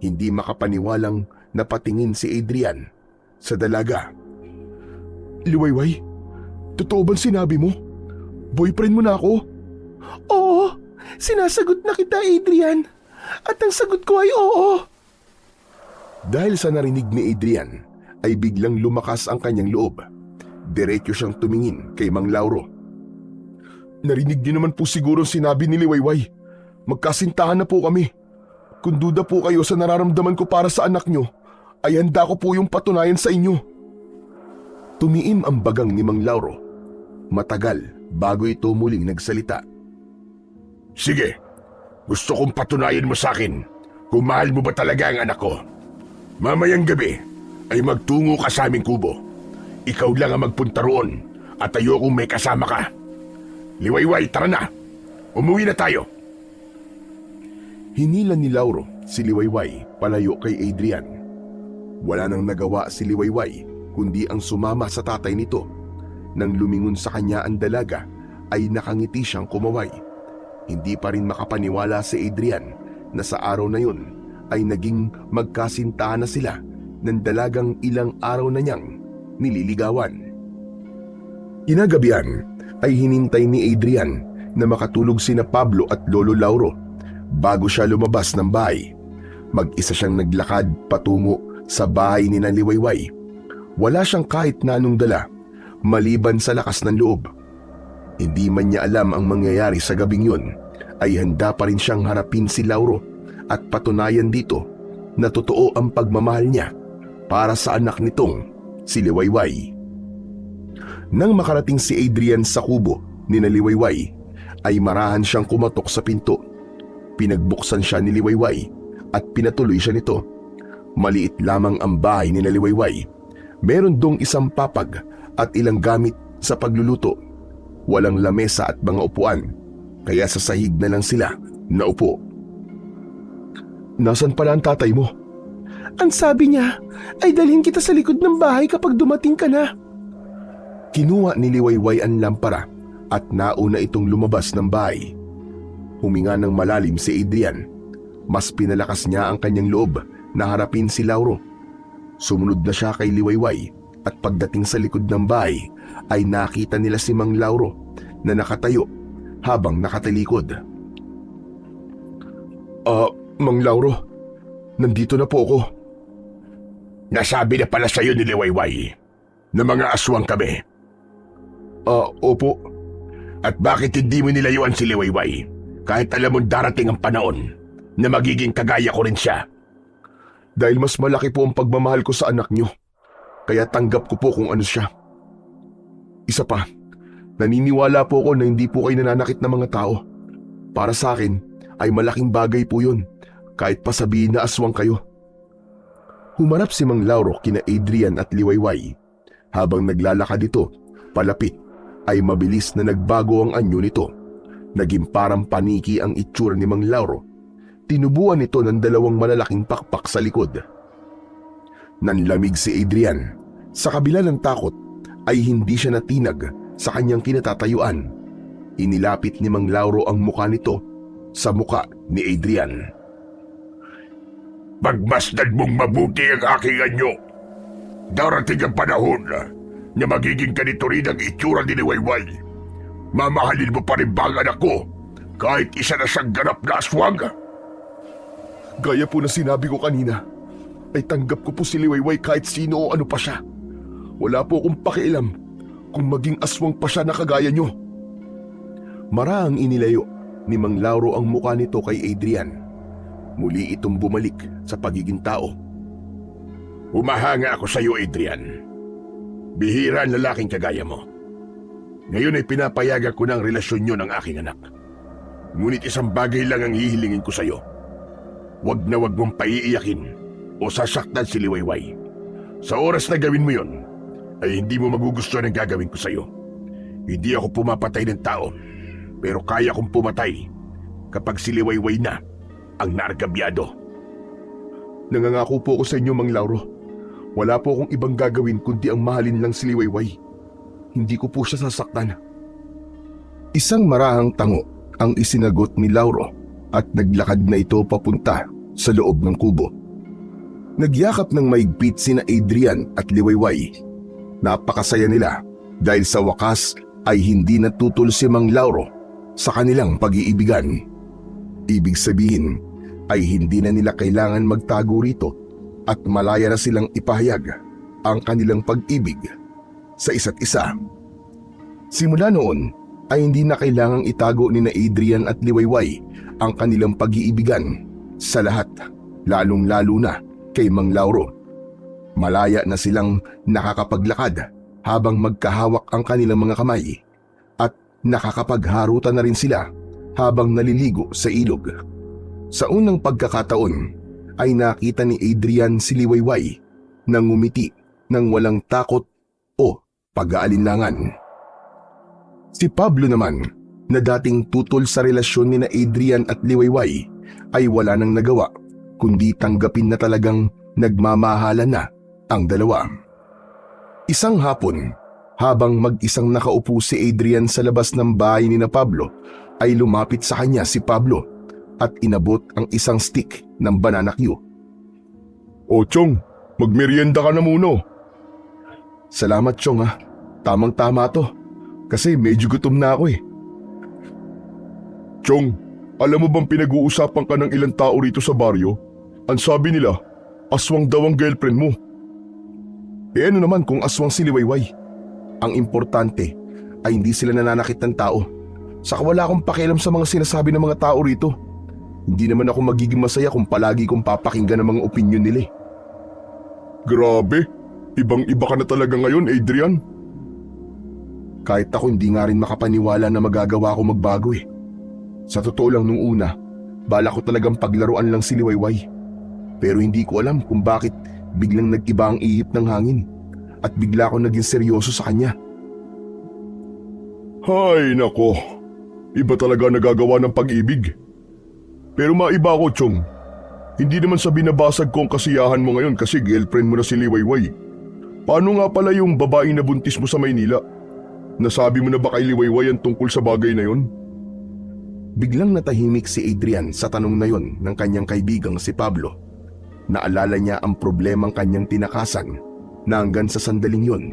Hindi makapaniwalang napatingin si Adrian sa dalaga. Liwayway, totoo bang sinabi mo? Boyfriend mo na ako? Oo, sinasagot na kita, Adrian. At ang sagot ko ay oo. Dahil sa narinig ni Adrian, ay biglang lumakas ang kanyang loob. Diretso siyang tumingin kay Mang Lauro. Narinig niyo naman po siguro sinabi ni Liwayway. Magkasintahan na po kami. Kung duda po kayo sa nararamdaman ko para sa anak niyo, ay handa ko po yung patunayan sa inyo. Tumiim ang bagang ni Mang Lauro. Matagal bago ito muling nagsalita. Sige, gusto kong patunayan mo sa akin kung mahal mo ba talaga ang anak ko. Mamayang gabi ay magtungo ka sa aming kubo. Ikaw lang ang magpunta roon at ayokong may kasama ka. Liwayway, tara na. Umuwi na tayo. Hinila ni Lauro si Liwayway palayo kay Adrian. Wala nang nagawa si Liwayway kundi ang sumama sa tatay nito. Nang lumingon sa kanya ang dalaga ay nakangiti siyang kumaway. Hindi pa rin makapaniwala si Adrian na sa araw na yun ay naging magkasintahan na sila ng dalagang ilang araw na niyang nililigawan. Inagabihan ay hinintay ni Adrian na makatulog sina Pablo at Lolo Lauro bago siya lumabas ng bahay. Mag-isa siyang naglakad patungo sa bahay ni Liwayway. Wala siyang kahit na anong dala maliban sa lakas ng loob. Hindi man niya alam ang mangyayari sa gabing yun, ay handa pa rin siyang harapin si Lauro at patunayan dito na totoo ang pagmamahal niya para sa anak nitong si Liwayway. Nang makarating si Adrian sa kubo ni Liwayway, ay marahan siyang kumatok sa pinto. Pinagbuksan siya ni Liwayway at pinatuloy siya nito. Maliit lamang ang bahay ni Liwayway. Meron dong isang papag at ilang gamit sa pagluluto. Walang lamesa at mga upuan, kaya sa sahig na lang sila naupo. Nasaan pala ang tatay mo? Ang sabi niya ay dalhin kita sa likod ng bahay kapag dumating ka na. Kinuha ni Liwayway ang lampara at nauna itong lumabas ng bahay. Huminga ng malalim si Adrian. Mas pinalakas niya ang kanyang loob na harapin si Lauro. Sumunod na siya kay Liwayway at pagdating sa likod ng bahay ay nakita nila si Mang Lauro na nakatayo habang nakatalikod. Mang Lauro, nandito na po ako. Nasabi na pala sa'yo ni Liwayway na mga aswang kami. Opo. At bakit hindi mo nilayuan si Liwayway kahit alam mong darating ang panahon na magiging kagaya ko rin siya? Dahil mas malaki po ang pagmamahal ko sa anak niyo, kaya tanggap ko po kung ano siya. Isa pa, naniniwala po ako na hindi po kayo nananakit ng mga tao. Para sa akin ay malaking bagay po yun, kahit pa sabihin na aswang kayo. Humarap si Mang Lauro kina Adrian at Liwayway. Habang naglalakad ito, palapit, ay mabilis na nagbago ang anyo nito. Naging parang paniki ang itsura ni Mang Lauro. Tinubuan ito ng 2 malalaking pakpak sa likod. Nanlamig si Adrian. Sa kabila ng takot, ay hindi siya natinag sa kanyang kinatatayuan. Inilapit ni Mang Lauro ang mukha nito sa mukha ni Adrian. Pagmasdan mong mabuti ang aking anyo. Darating ang panahon na magiging ganito rin ang itsura ni Liwayway. Mamahalin mo pa rin ba ang anak ko kahit isa na siyang ganap na aswang? Gaya po na sinabi ko kanina, ay tanggap ko po si Liwayway kahit sino o ano pa siya. Wala po akong pakialam kung maging aswang pa siya na kagaya nyo. Maraang inilayo ni Mang Lauro ang mukha nito kay Adrian. Muli itong bumalik sa pagiging tao. Humahanga ako sa iyo, Adrian. Bihira ang lalaking kagaya mo. Ngayon ay pinapayagan ko na ang relasyon nyo ng aking anak. Ngunit isang bagay lang ang hihilingin ko sa iyo. Huwag na huwag mong paiiyakin o sasaktan si Liwayway. Sa oras na gawin mo yon, ay hindi mo magugustuhan ang gagawin ko sa iyo. Hindi ako pumapatay ng tao, pero kaya kong pumatay kapag si Liwayway na ang naargabyado. Nangangako po ako sa inyo, Mang Lauro. Wala po akong ibang gagawin kundi ang mahalin lang si Liwayway. Hindi ko po siya sasaktan. Isang marahang tango ang isinagot ni Lauro at naglakad na ito papunta sa loob ng kubo. Nagyakap ng maigpit sina Adrian at Liwayway. Napakasaya nila dahil sa wakas ay hindi natutol si Mang Lauro sa kanilang pag-iibigan. Ibig sabihin ay hindi na nila kailangan magtago rito at malaya na silang ipahayag ang kanilang pag-ibig sa isa't isa. Simula noon ay hindi na kailangang itago ni na Adrian at Liwayway ang kanilang pag-iibigan sa lahat, lalong-lalo na kay Mang Lauro. Malaya na silang nakakapaglakad habang magkahawak ang kanilang mga kamay at nakakapagharutan na rin sila habang naliligo sa ilog. Sa unang pagkakataon ay nakita ni Adrian si Liwayway na ngumiti ng walang takot o pag-aalinlangan. Si Pablo naman, na dating tutol sa relasyon ni na Adrian at Liwayway, ay wala nang nagawa kundi tanggapin na talagang nagmamahalan na ang dalawa. Isang hapon, habang mag-isang nakaupo si Adrian sa labas ng bahay ni na Pablo, ay lumapit sa kanya si Pablo at inabot ang isang stick ng banana Q. O Chong, magmerienda ka na muna. Salamat Chong ha, tamang-tama to. Kasi medyo gutom na ako eh. Chong, alam mo bang pinag-uusapan ka ng ilang tao rito sa baryo? Ang sabi nila, aswang daw ang girlfriend mo. Eh ano naman kung aswang si Liwayway? Ang importante ay hindi sila nananakit ng tao. Saka wala akong pakialam sa mga sinasabi ng mga tao rito. Hindi naman ako magiging masaya kung palagi kong papakinggan ang mga opinyon nila. Grabe, ibang-iba ka na talaga ngayon, Adrian. Kahit ako hindi nga rin makapaniwala na magagawa ko magbago eh. Sa totoo lang nung una, bala ko talagang paglaruan lang si Liwayway. Pero hindi ko alam kung bakit biglang nag-iba ang ihip ng hangin at bigla ako naging seryoso sa kanya. Hay nako, iba talaga nagagawa ng pag-ibig. Pero maiba ko, Chong. Hindi naman sa binabasag ko ang kasiyahan mo ngayon kasi girlfriend mo na si Liwayway. Paano nga pala yung babaeng na buntis mo sa Maynila? Nasabi mo na ba kay Liwayway ang tungkol sa bagay na yon? Biglang natahimik si Adrian sa tanong na yon ng kanyang kaibigang si Pablo. Naalala niya ang problemang kanyang tinakasan na hanggang sa sandaling yon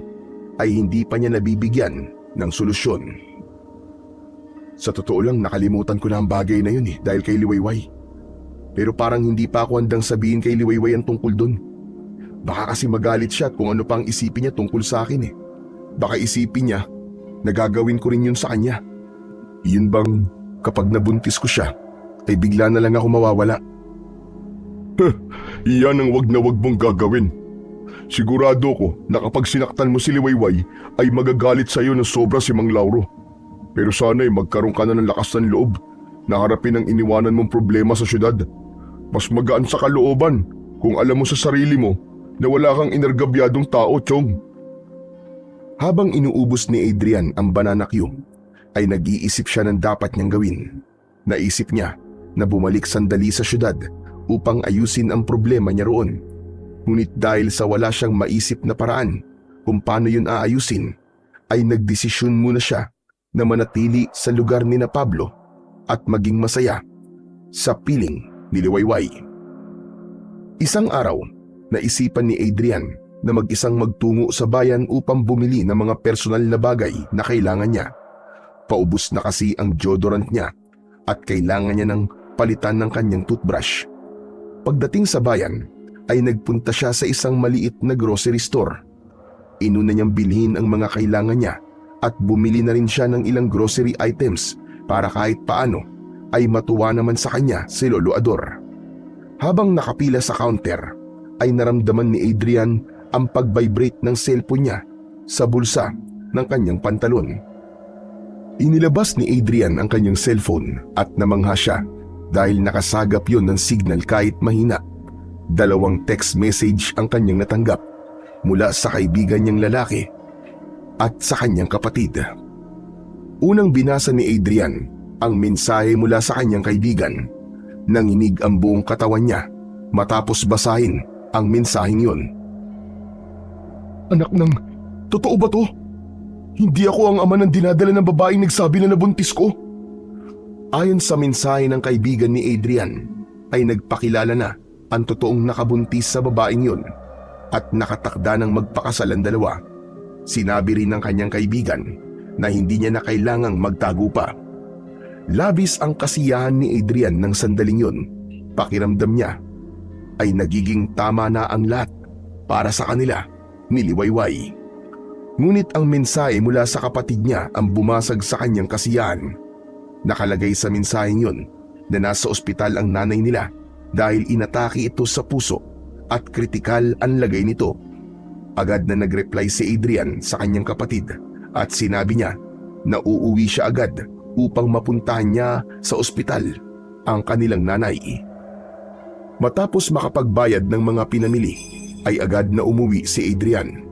ay hindi pa niya nabibigyan ng solusyon. Sa totoo lang nakalimutan ko na ang bagay na yun dahil kay Liwayway. Pero parang hindi pa ako handang sabihin kay Liwayway ang tungkol dun. Baka kasi magalit siya at kung ano pa ang isipin niya tungkol sa akin. Baka isipin niya na gagawin ko rin yun sa kanya. Yun bang kapag nabuntis ko siya ay bigla na lang ako mawawala? Iyan ang wag na wag mong gagawin. Sigurado ko na kapag sinaktan mo si Liwayway ay magagalit sa iyo ng sobra si Mang Lauro. Pero sana ay magkaroon ka na ng lakas ng loob na harapin ang iniwanan mong problema sa syudad. Mas magaan sa kalooban kung alam mo sa sarili mo na wala kang inergabyadong tao, Chong. Habang inuubos ni Adrian ang banana Q, ay nag-iisip siya ng dapat niyang gawin. Naisip niya na bumalik sandali sa syudad upang ayusin ang problema niya roon. Ngunit dahil sa wala siyang maisip na paraan kung paano yun aayusin, ay nagdesisyon muna siya na manatili sa lugar ni na Pablo at maging masaya sa piling ni Liwayway. Isang araw, naisipan ni Adrian na mag-isang magtungo sa bayan upang bumili ng mga personal na bagay na kailangan niya. Paubos na kasi ang deodorant niya at kailangan niya ng palitan ng kanyang toothbrush. Pagdating sa bayan, ay nagpunta siya sa isang maliit na grocery store. Inuna niyang bilhin ang mga kailangan niya at bumili na rin siya ng ilang grocery items para kahit paano ay matuwa naman sa kanya si Lolo Ador. Habang nakapila sa counter, ay naramdaman ni Adrian ang pag-vibrate ng cellphone niya sa bulsa ng kanyang pantalon. Inilabas ni Adrian ang kanyang cellphone at namangha siya dahil nakasagap yon ng signal kahit mahina. 2 text message ang kanyang natanggap mula sa kaibigan niyang lalaki at sa kanyang kapatid. Unang binasa ni Adrian ang mensahe mula sa kanyang kaibigan. Nanginig ang buong katawan niya matapos basahin ang mensaheng yon. Anak ng, totoo ba to? Hindi ako ang ama ng dinadala ng babaeng nagsabi na nabuntis ko. Ayon sa mensahe ng kaibigan ni Adrian, ay nagpakilala na ang totoong nakabuntis sa babaeng yun at nakatakda ng magpakasal ang dalawa. Sinabi rin ng kanyang kaibigan na hindi niya na kailangang magtago pa. Labis ang kasiyahan ni Adrian ng sandaling yun. Pakiramdam niya ay nagiging tama na ang lahat para sa kanila ni Liwayway. Ngunit ang mensahe mula sa kapatid niya ang bumasag sa kanyang kasiyahan. Nakalagay sa mensaheng yun na nasa ospital ang nanay nila dahil inatake ito sa puso at kritikal ang lagay nito. Agad na nag-reply si Adrian sa kanyang kapatid at sinabi niya na uuwi siya agad upang mapuntahan niya sa ospital ang kanilang nanay. Matapos makapagbayad ng mga pinamili, ay agad na umuwi si Adrian.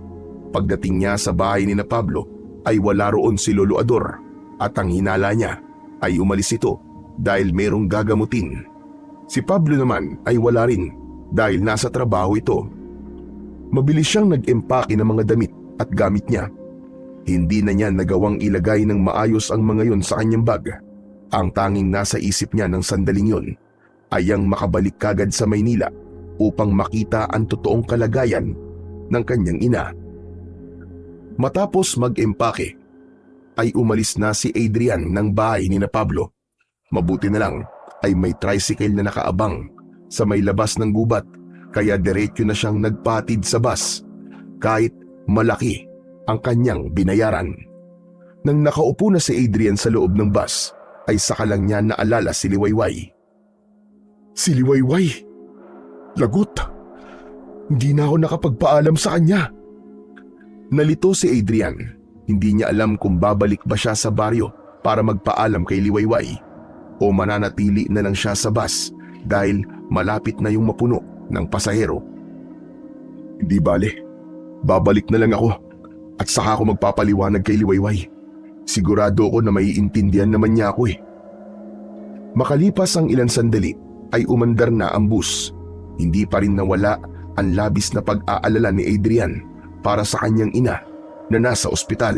Pagdating niya sa bahay ni na Pablo, ay wala roon si Lolo Ador at ang hinala niya ay umalis ito dahil merong gagamutin. Si Pablo naman ay wala rin dahil nasa trabaho ito. Mabilis siyang nag-empake ng mga damit at gamit niya. Hindi na niya nagawang ilagay ng maayos ang mga yon sa kanyang bag. Ang tanging nasa isip niya ng sandaling yon ay ang makabalik kagad sa Maynila upang makita ang totoong kalagayan ng kanyang ina. Matapos mag-empake, ay umalis na si Adrian ng bahay ni na Pablo. Mabuti na lang ay may tricycle na nakaabang sa may labas ng gubat, kaya diretso na siyang nagpatid sa bus kahit malaki ang kanyang binayaran. Nang nakaupo na si Adrian sa loob ng bus, ay saka lang niya naalala si Liwayway. Si Liwayway? Lagot! Hindi na ako nakapagpaalam sa kanya. Nalito si Adrian. Hindi niya alam kung babalik ba siya sa baryo para magpaalam kay Liwayway o mananatili na lang siya sa bus dahil malapit na yung mapuno ng pasahero. Hindi bale, babalik na lang ako at saka ako magpapaliwanag kay Liwayway. Sigurado ako na maiintindihan naman niya ako eh. Makalipas ang ilang sandali ay umandar na ang bus. Hindi pa rin nawala ang labis na pag-aalala ni Adrian para sa kanyang ina na nasa ospital.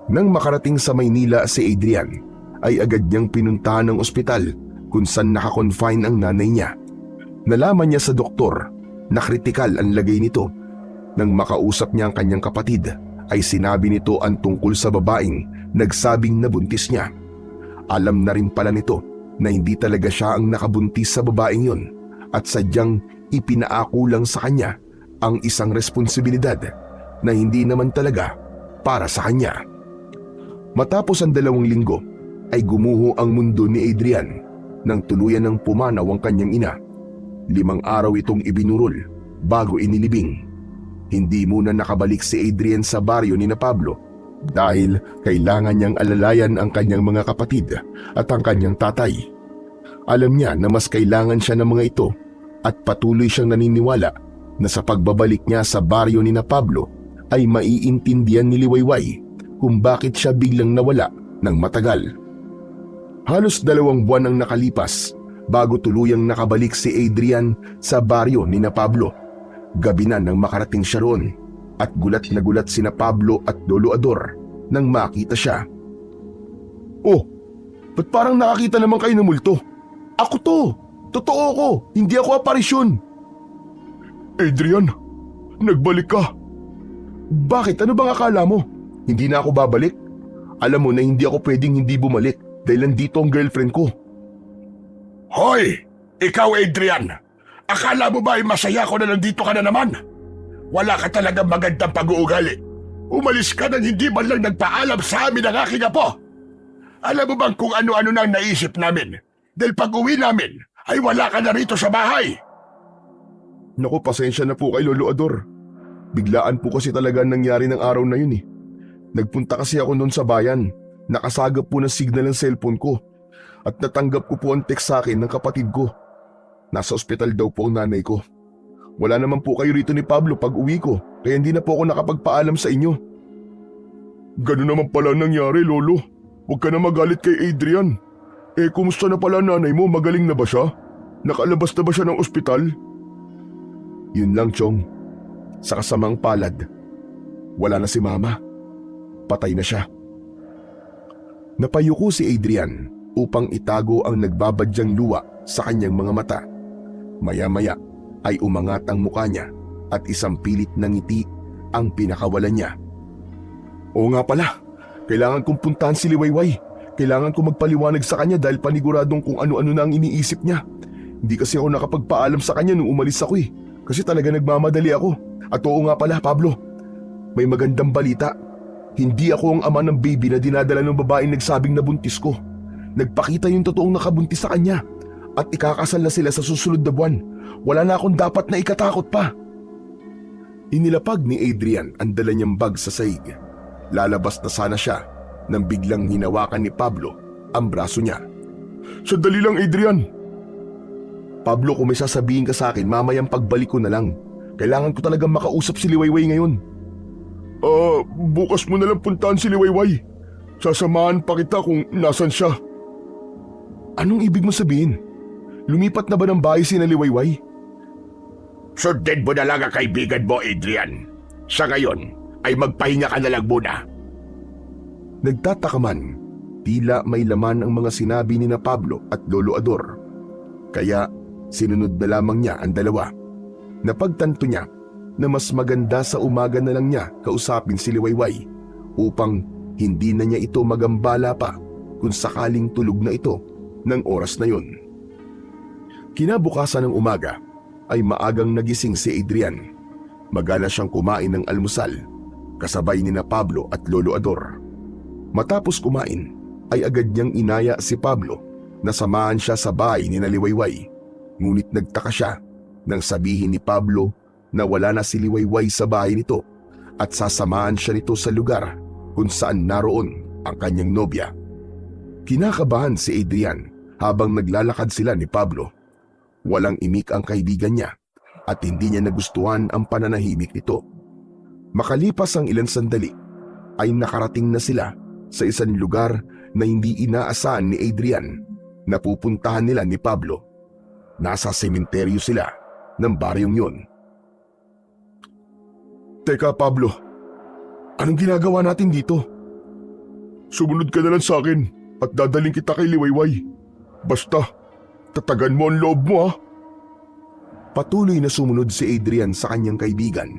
Nang makarating sa Maynila si Adrian, ay agad niyang pinuntahan ng ospital kung saan nakakonfine ang nanay niya. Nalaman niya sa doktor na kritikal ang lagay nito. Nang makausap niya ang kanyang kapatid, ay sinabi nito ang tungkol sa babaeng nagsabing nabuntis niya. Alam na rin pala nito na hindi talaga siya ang nakabuntis sa babaeng yun at sadyang ipinaako lang sa kanya ang isang responsibilidad na hindi naman talaga para sa kanya. Matapos ang 2 linggo ay gumuho ang mundo ni Adrian nang tuluyan ng pumanaw ang kanyang ina. 5 araw itong ibinurol bago inilibing. Hindi muna nakabalik si Adrian sa baryo ni na Pablo dahil kailangan niyang alalayan ang kanyang mga kapatid at ang kanyang tatay. Alam niya na mas kailangan siya ng mga ito at patuloy siyang naniniwala na sa pagbabalik niya sa baryo ni na Pablo ay maiintindihan ni Liwayway kung bakit siya biglang nawala ng matagal. Halos 2 buwan ang nakalipas bago tuluyang nakabalik si Adrian sa baryo ni na Pablo. Gabi na nang makarating siya roon at gulat na gulat sina Pablo at Lolo Ador nang makita siya. "Oh, ba't parang nakakita naman kayo ng multo? Ako to! Totoo ko! Hindi ako aparisyon!" "Adrian, nagbalik ka." "Bakit? Ano bang akala mo? Hindi na ako babalik? Alam mo na hindi ako pwedeng hindi bumalik dahil nandito ang girlfriend ko." Hoy! Ikaw, Adrian! Akala mo ba ay masaya ko na nandito ka na naman? Wala ka talagang magandang pag-uugali. Umalis ka nang hindi man lang nagpaalam sa amin ang aking apo. Alam mo bang kung ano-ano nang naisip namin? Dahil pag-uwi namin ay wala ka na rito sa bahay. Naku, pasensya na po kay Lolo Ador. Biglaan po kasi talaga ang nangyari ng araw na yun eh. Nagpunta kasi ako noon sa bayan. Nakasagap po ng signal ng cellphone ko. At natanggap ko po ang text sa akin ng kapatid ko. Nasa ospital daw po ang nanay ko. Wala naman po kayo rito ni Pablo pag uwi ko, kaya hindi na po ako nakapagpaalam sa inyo. Ganun naman pala nangyari, Lolo. Huwag ka na magalit kay Adrian. Kumusta na pala nanay mo? Magaling na ba siya? Nakalabas na ba siya ng ospital? Yun lang, Chong. Sa kasamang palad, wala na si Mama. Patay na siya. Napayuko si Adrian upang itago ang nagbabadyang luha sa kanyang mga mata. Maya-maya ay umangat ang mukha niya at isang pilit na ngiti ang pinakawalan niya. "Oo nga pala, kailangan kong puntahan si Liwayway. Kailangan kong magpaliwanag sa kanya dahil paniguradong kung ano-ano na ang iniisip niya. Hindi kasi ako nakapagpaalam sa kanya nung umalis ako kasi talaga nagmamadali ako. At oo nga pala, Pablo, may magandang balita. Hindi ako ang ama ng baby na dinadala ng babaeng nagsabing nabuntis ko. Nagpakita yung totoong nakabuntis sa kanya at ikakasal na sila sa susunod na buwan. Wala na akong dapat na ikatakot pa." Inilapag ni Adrian ang dala niyang bag sa sahig. Lalabas na sana siya nang biglang hinawakan ni Pablo ang braso niya. "Sandali lang, Adrian." "Pablo, kung may sasabihin ka sa akin mamayang pagbalik ko na lang. Kailangan ko talagang makausap si Liwayway ngayon." Bukas mo na lang puntahan si Liwayway. Sasamahan pa kita kung nasan siya." "Anong ibig mo sabihin? Lumipat na ba ng bahay si Liwayway?" Sundin mo na lang ang kaibigan mo, Adrian. Sa ngayon ay magpahinga ka na lang muna. Nagtataka man, tila may laman ang mga sinabi ni na Pablo at Lolo Ador. Kaya sinunod na lamang niya ang dalawa. Napagtanto niya na mas maganda sa umaga na lang niya kausapin si Liwayway upang hindi na niya ito magambala pa kung sakaling tulog na ito ng oras na yun. Kinabukasan ng umaga ay maagang nagising si Adrian. Magala siyang kumain ng almusal kasabay ni na Pablo at Lolo Ador. Matapos kumain ay agad niyang inaya si Pablo na samahan siya sa bahay ni na Liwayway. Ngunit nagtaka siya nang sabihin ni Pablo na wala na si Liwayway sa bahay nito at sasamahan siya nito sa lugar kung saan naroon ang kanyang nobya. Kinakabahan si Adrian habang naglalakad sila ni Pablo. Walang imik ang kaibigan niya at hindi niya nagustuhan ang pananahimik nito. Makalipas ang ilang sandali ay nakarating na sila sa isang lugar na hindi inaasahan ni Adrian na pupuntahan nila ni Pablo. Nasa sementeryo sila ng baryong yun. "Teka, Pablo, anong ginagawa natin dito?" "Sumunod ka na lang sa akin at dadaling kita kay Liwayway. Basta, tatagan mo ang loob mo, ha?" Patuloy na sumunod si Adrian sa kanyang kaibigan.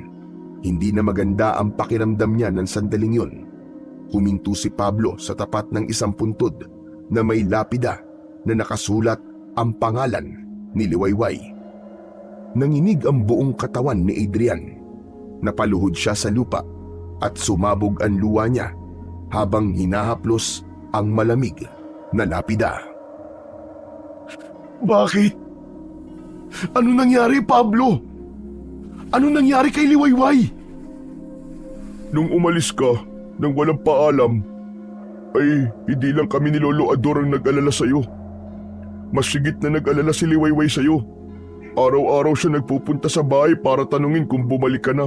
Hindi na maganda ang pakiramdam niya ng sandaling yun. Huminto si Pablo sa tapat ng isang puntod na may lapida na nakasulat ang pangalan ni Liwayway. Nanginig ang buong katawan ni Adrian. Napaluhod siya sa lupa at sumabog ang luha niya habang hinahaplos ang malamig na lapida. "Bakit? Ano nangyari, Pablo? Ano nangyari kay Liwayway?" "Nung umalis ka, nang walang paalam, ay hindi lang kami ni Lolo Ador ang nag-alala sa'yo. Mas sigit na nag-alala si Liwayway sa'yo. Araw-araw siya nagpupunta sa bahay para tanungin kung bumalik ka na.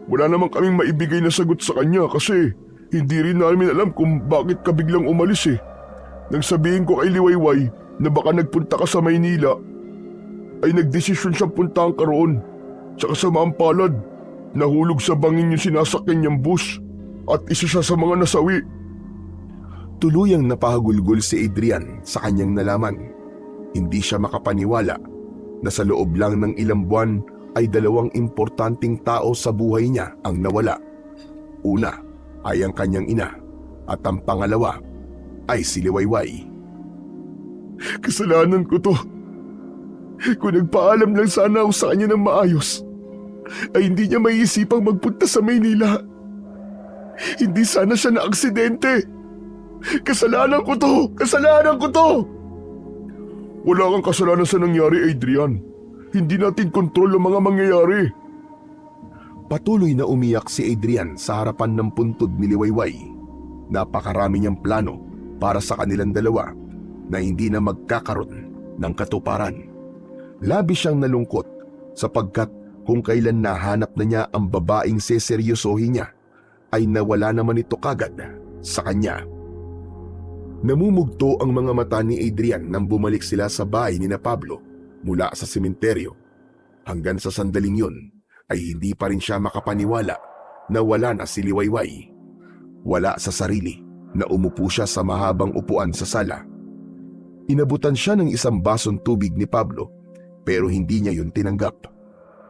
Wala namang kaming maibigay na sagot sa kanya kasi hindi rin namin alam kung bakit ka biglang umalis eh. Nang sabihin ko kay Liwayway na baka nagpunta ka sa Maynila, ay nagdesisyon siyang puntahan ka roon. Tsaka sa maampalad, nahulog sa bangin yung sinasakyan niyang bus at isa siya sa mga nasawi. Tuluyang napahagulgol si Adrian sa kanyang nalaman. Hindi siya makapaniwala na sa loob lang ng ilang buwan ay dalawang importanteng tao sa buhay niya ang nawala. Una ay ang kanyang ina at ang pangalawa ay si Liwayway. Kasalanan ko to. Kung nagpaalam lang sana ako sa kanya ng maayos, ay hindi niya maiisipang magpunta sa Maynila. Hindi sana siya na aksidente. Kasalanan ko to! Kasalanan ko to! Wala kang kasalanan sa nangyari, Adrian. Hindi natin kontrol ang mga mangyayari. Patuloy na umiyak si Adrian sa harapan ng puntod ni Liwayway. Napakarami niyang plano para sa kanilang dalawa na hindi na magkakaroon ng katuparan. Labis siyang nalungkot sapagkat kung kailan nahanap na niya ang babaeng seseryosohin niya, ay nawala naman ito kagad sa kanya. Namumugto ang mga mata ni Adrian nang bumalik sila sa bahay ni na Pablo mula sa sementeryo. Hanggang sa sandaling yun ay hindi pa rin siya makapaniwala na wala na si Liwayway. Wala sa sarili na umupo siya sa mahabang upuan sa sala. Inabutan siya ng isang basong tubig ni Pablo pero hindi niya yun tinanggap.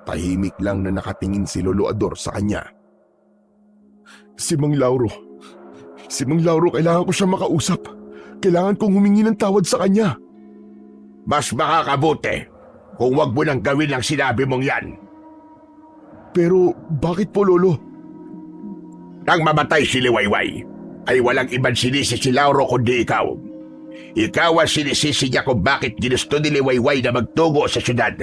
Tahimik lang na nakatingin si Lolo Ador sa kanya. Si Mang Lauro, kailangan ko siya makausap. Kailangan kong humingi ng tawad sa kanya. Mas makakabuti kung wag mo nang gawin ang sinabi mong yan. Pero bakit po, Lolo? Nang mamatay si Liwayway, ay walang ibang sinisi si Lauro kundi ikaw. Ikaw ang sinisisi niya kung bakit ginusto ni Liwayway na magtugo sa syudad.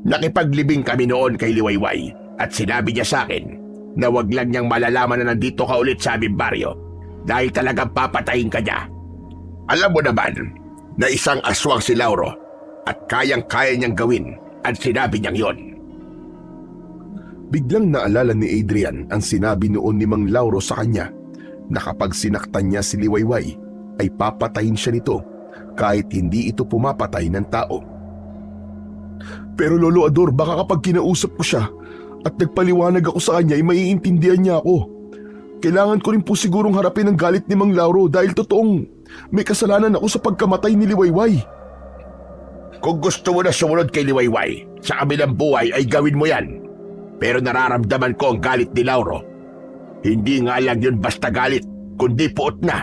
Nakipaglibing kami noon kay Liwayway at sinabi niya sa akin na wag lang niyang malalaman na nandito ka ulit sa aming baryo dahil talagang papatayin ka niya. Alam mo naman na isang aswang si Lauro at kayang-kaya niyang gawin ang sinabi niyang yon. Biglang naalala ni Adrian ang sinabi noon ni Mang Lauro sa kanya na kapag sinaktan niya si Liwayway ay papatayin siya nito kahit hindi ito pumapatay ng tao. Pero Lolo Ador, baka kapag kinausap ko siya at nagpaliwanag ako sa kanya ay maiintindihan niya ako. Kailangan ko rin po sigurong harapin ang galit ni Mang Lauro dahil totoong may kasalanan ako sa pagkamatay ni Liwayway. Kung gusto mo na sumunod kay Liwayway sa kabilang buhay ay gawin mo yan. Pero nararamdaman ko ang galit ni Lauro. Hindi nga lang yun basta galit, kundi puot na.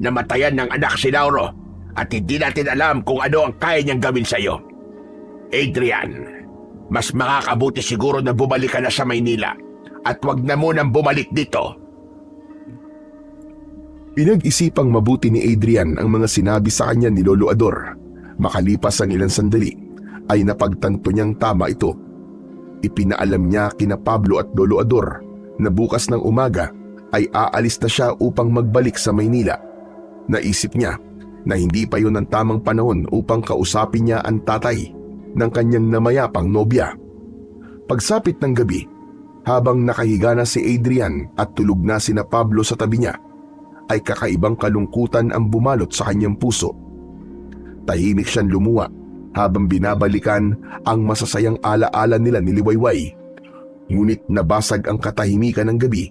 Namatayan ng anak si Lauro at hindi natin alam kung ano ang kaya niyang gawin sa'yo. Adrian, mas makakabuti siguro na bumalik ka na sa Maynila at wag na munang bumalik dito. Pinag-isipang mabuti ni Adrian ang mga sinabi sa kanya ni Lolo Ador. Makalipas ang ilang sandali ay napagtanto niyang tama ito. Ipinaalam niya kina Pablo at Lolo Ador na bukas ng umaga ay aalis na siya upang magbalik sa Maynila. Naisip niya na hindi pa yun ang tamang panahon upang kausapin niya ang tatay ng kanyang namayapang nobya. Pagsapit ng gabi, habang nakahiga na si Adrian at tulog na sina Pablo sa tabi niya, ay kakaibang kalungkutan ang bumalot sa kanyang puso. Tahimik siyang lumuha habang binabalikan ang masasayang alaala nila ni Liwayway. Ngunit nabasag ang katahimikan ng gabi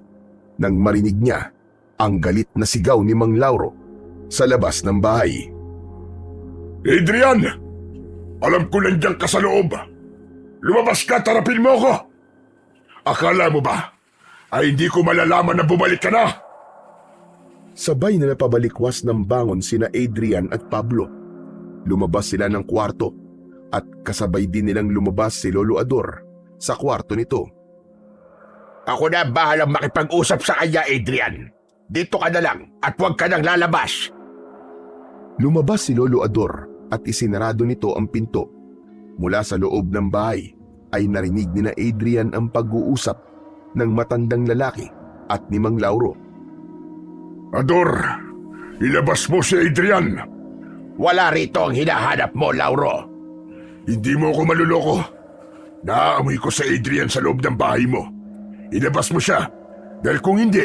nang marinig niya ang galit na sigaw ni Mang Lauro sa labas ng bahay. Adrian! Alam ko nandiyan ka sa loob. Lumabas ka, tarapin mo ako! Akala mo ba ay hindi ko malalaman na bumalik ka na? Sabay na napabalikwas ng bangon sina Adrian at Pablo. Lumabas sila ng kwarto at kasabay din nilang lumabas si Lolo Ador sa kwarto nito. Ako na bahalang makipag-usap sa kanya, Adrian. Dito ka na lang at huwag ka nang lalabas. Lumabas si Lolo Ador at isinarado nito ang pinto. Mula sa loob ng bahay ay narinig ni na Adrian ang pag-uusap ng matandang lalaki at ni Mang Lauro. Ador, ilabas mo si Adrian. Wala rito ang hinahanap mo, Lauro. Hindi mo ako maluloko. Naaamoy ko sa Adrian sa loob ng bahay mo. Ilabas mo siya. Dahil kung hindi,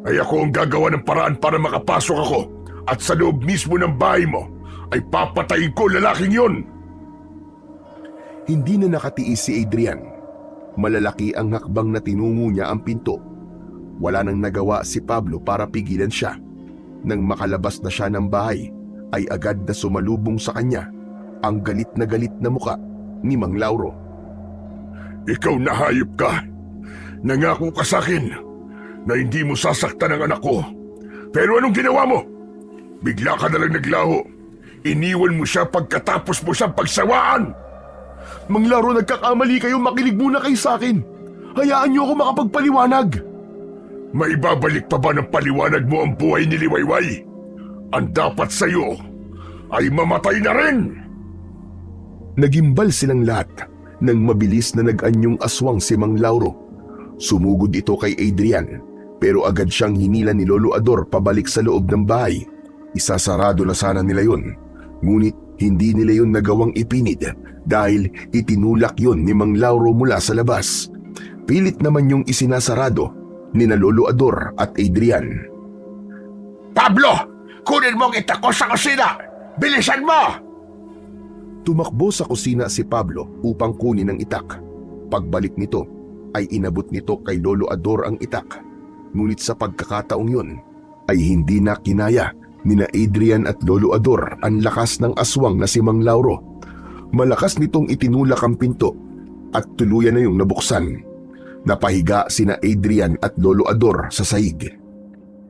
ay ako ang gagawa ng paraan para makapasok ako. At sa loob mismo ng bahay mo, ay papatayin ko lalaking yon. Hindi na nakatiis si Adrian. Malalaki ang hakbang na tinungo niya ang pinto. Wala nang nagawa si Pablo para pigilan siya. Nang makalabas na siya ng bahay, ay agad na sumalubong sa kanya ang galit na muka ni Mang Lauro. Ikaw na hayop ka. Nangako ka sa akin na hindi mo sasaktan ang anak ko. Pero anong ginawa mo? Bigla ka na lang naglaho. Iniwan mo siya pagkatapos mo siyang pagsawaan. Mang Lauro, nagkakamali kayo. Makinig muna kayo sa akin. Hayaan niyo ako makapagpaliwanag. Maibabalik pa ba ng paliwanag mo ang buhay ni Liwayway? Ang dapat sa'yo ay mamatay na rin! Nagimbal silang lahat nang mabilis na nag-anyong aswang si Mang Lauro. Sumugod ito kay Adrian, pero agad siyang hinila ni Lolo Ador pabalik sa loob ng bahay. Isasarado na sana nila yun, ngunit hindi nila yun nagawang ipinid dahil itinulak yun ni Mang Lauro mula sa labas. Pilit naman yung isinasarado ni na Lolo Ador at Adrian. Pablo! Kunin mo ang itak ko sa kusina! Bilisan mo! Tumakbo sa kusina si Pablo upang kunin ang itak. Pagbalik nito, ay inabot nito kay Lolo Ador ang itak. Ngunit sa pagkakataong yun, ay hindi na kinaya ni na Adrian at Lolo Ador ang lakas ng aswang na si Mang Lauro. Malakas nitong itinulak ang pinto at tuluyan na yung nabuksan. Napahiga sina Adrian at Lolo Ador sa sahig.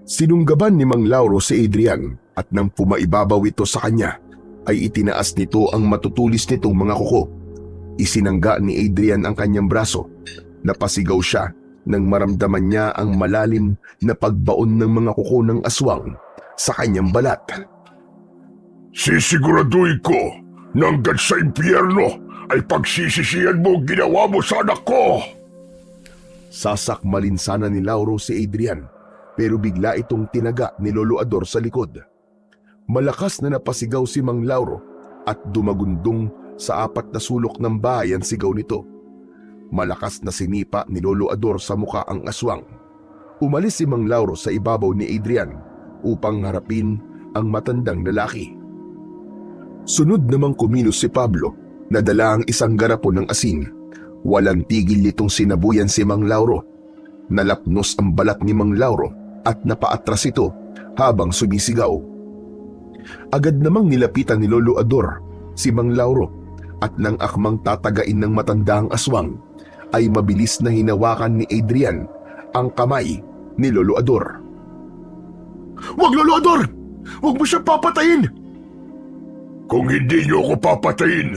Sinunggaban ni Mang Lauro si Adrian at nang pumaibabaw ito sa kanya, ay itinaas nito ang matutulis nitong mga kuko. Isinangga ni Adrian ang kanyang braso. Napasigaw siya nang maramdaman niya ang malalim na pagbaon ng mga kuko ng aswang sa kanyang balat. Sisiguraduhin ko na hanggang sa impyerno ay pagsisisihan mo ang ginawa mo sa anak ko! Sasakmalin sana ni Lauro si Adrian, pero bigla itong tinaga ni Lolo Ador sa likod. Malakas na napasigaw si Mang Lauro at dumagundong sa 4 na sulok ng bahay ang sigaw nito. Malakas na sinipa ni Lolo Ador sa muka ang aswang. Umalis si Mang Lauro sa ibabaw ni Adrian upang harapin ang matandang lalaki. Sunod namang kumilos si Pablo na dala ang isang garapon ng asin. Walang tigil nitong sinabuyan si Mang Lauro. Nalapnos ang balat ni Mang Lauro at napaatras ito habang sumisigaw. Agad namang nilapitan ni Lolo Ador si Mang Lauro at nang akmang tatagain ng matandang aswang, ay mabilis na hinawakan ni Adrian ang kamay ni Lolo Ador. Wag, Lolo Ador! Wag mo siya papatayin! Kung hindi niyo ako papatayin,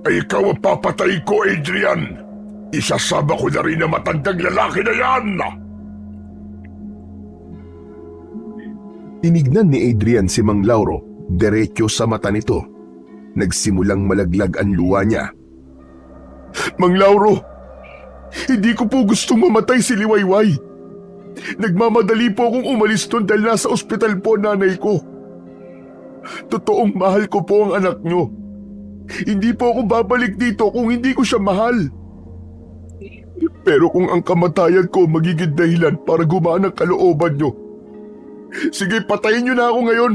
ay ikaw ang papatayin ko, Adrian! Isasama ko na rin ang matandang lalaki na yan! Tinignan ni Adrian si Mang Lauro diretso sa mata nito. Nagsimulang malaglag ang luha niya. Mang Lauro, hindi ko po gustong mamatay si Liwayway. Nagmamadali po akong umalis doon dahil nasa ospital po nanay ko. Totoong mahal ko po ang anak nyo. Hindi po ako babalik dito kung hindi ko siya mahal. Pero kung ang kamatayan ko magiging dahilan para gumaan ang kalooban nyo, sige, patayin nyo na ako ngayon.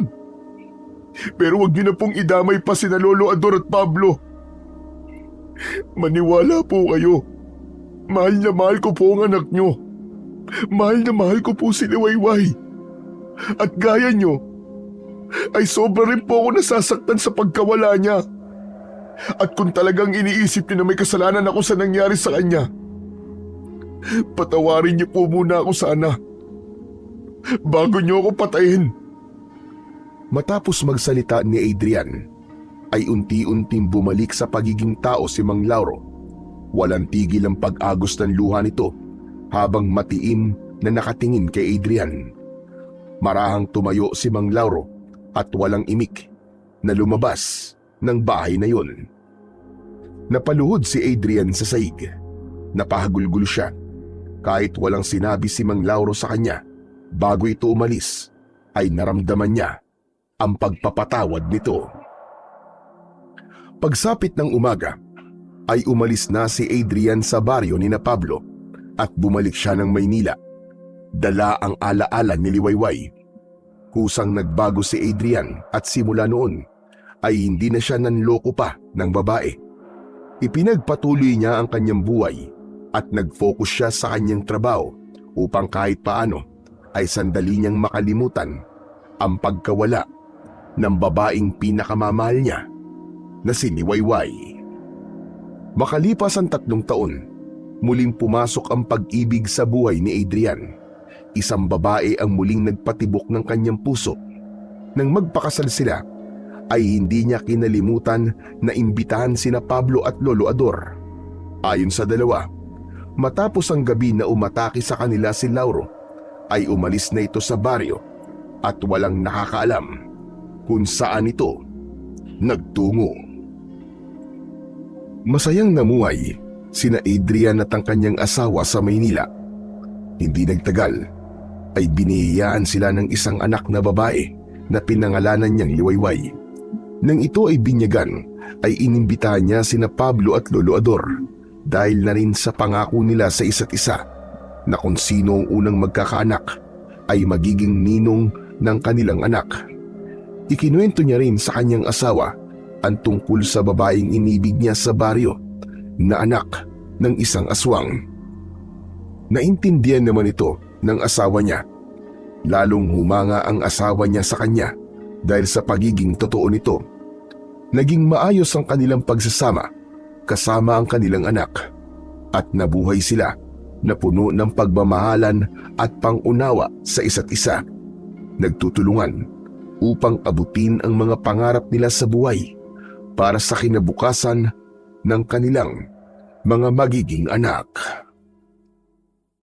Pero wag nyo na pong idamay pa sina Lolo Ador at Pablo. Maniwala po kayo. Mahal na mahal ko po ang anak nyo. Mahal na mahal ko po si Liwayway. At gaya nyo, ay sobra rin po ako nasasaktan sa pagkawala niya. At kung talagang iniisip niyo na may kasalanan ako sa nangyari sa kanya, patawarin niyo po muna ako sana, bago niyo ako patayin. Matapos magsalita ni Adrian, ay unti-unting bumalik sa pagiging tao si Mang Lauro. Walang tigil ang pag-agos ng luha nito habang matiim na nakatingin kay Adrian. Marahang tumayo si Mang Lauro at walang imik na lumabas ng bahay na yun. Napaluhod si Adrian sa saig. Napahagulgulo siya. Kahit walang sinabi si Mang Lauro sa kanya, bago ito umalis, ay naramdaman niya ang pagpapatawad nito. Pagsapit ng umaga, ay umalis na si Adrian sa baryo ni na Pablo at bumalik siya ng Maynila. Dala ang alaala ni Liwayway. Kusang nagbago si Adrian at simula noon ay hindi na siya nanloko pa ng babae. Ipinagpatuloy niya ang kanyang buhay at nag-focus siya sa kanyang trabaho upang kahit paano ay sandali niyang makalimutan ang pagkawala ng babaeng pinakamamahal niya na si Liwayway. Makalipas ang 3 taon, muling pumasok ang pag-ibig sa buhay ni Adrian. Isang babae ang muling nagpatibok ng kanyang puso. Nang magpakasal sila, ay hindi niya kinalimutan na imbitahan sina Pablo at Lolo Ador. Ayon sa dalawa, matapos ang gabi na umatake sa kanila si Lauro, ay umalis na ito sa baryo at walang nakakaalam kung saan ito nagtungo. Masayang namuhay sina Adrian at ang kanyang asawa sa Maynila. Hindi nagtagal ay binihiyaan sila ng isang anak na babae na pinangalanan niyang Liwayway. Nang ito ay binyagan, ay inimbitahan niya sina Pablo at Lolo Ador dahil na rin sa pangako nila sa isa't isa na kung sino ang unang magkakaanak ay magiging ninong ng kanilang anak. Ikinuwento niya rin sa kanyang asawa ang tungkol sa babaeng inibig niya sa baryo na anak ng isang aswang. Naintindihan naman ito ng asawa niya. Lalong humanga ang asawa niya sa kanya dahil sa pagiging totoo nito. Naging maayos ang kanilang pagsasama kasama ang kanilang anak at nabuhay sila na puno ng pagmamahalan at pangunawa sa isa't isa. Nagtutulungan upang abutin ang mga pangarap nila sa buhay para sa kinabukasan ng kanilang mga magiging anak.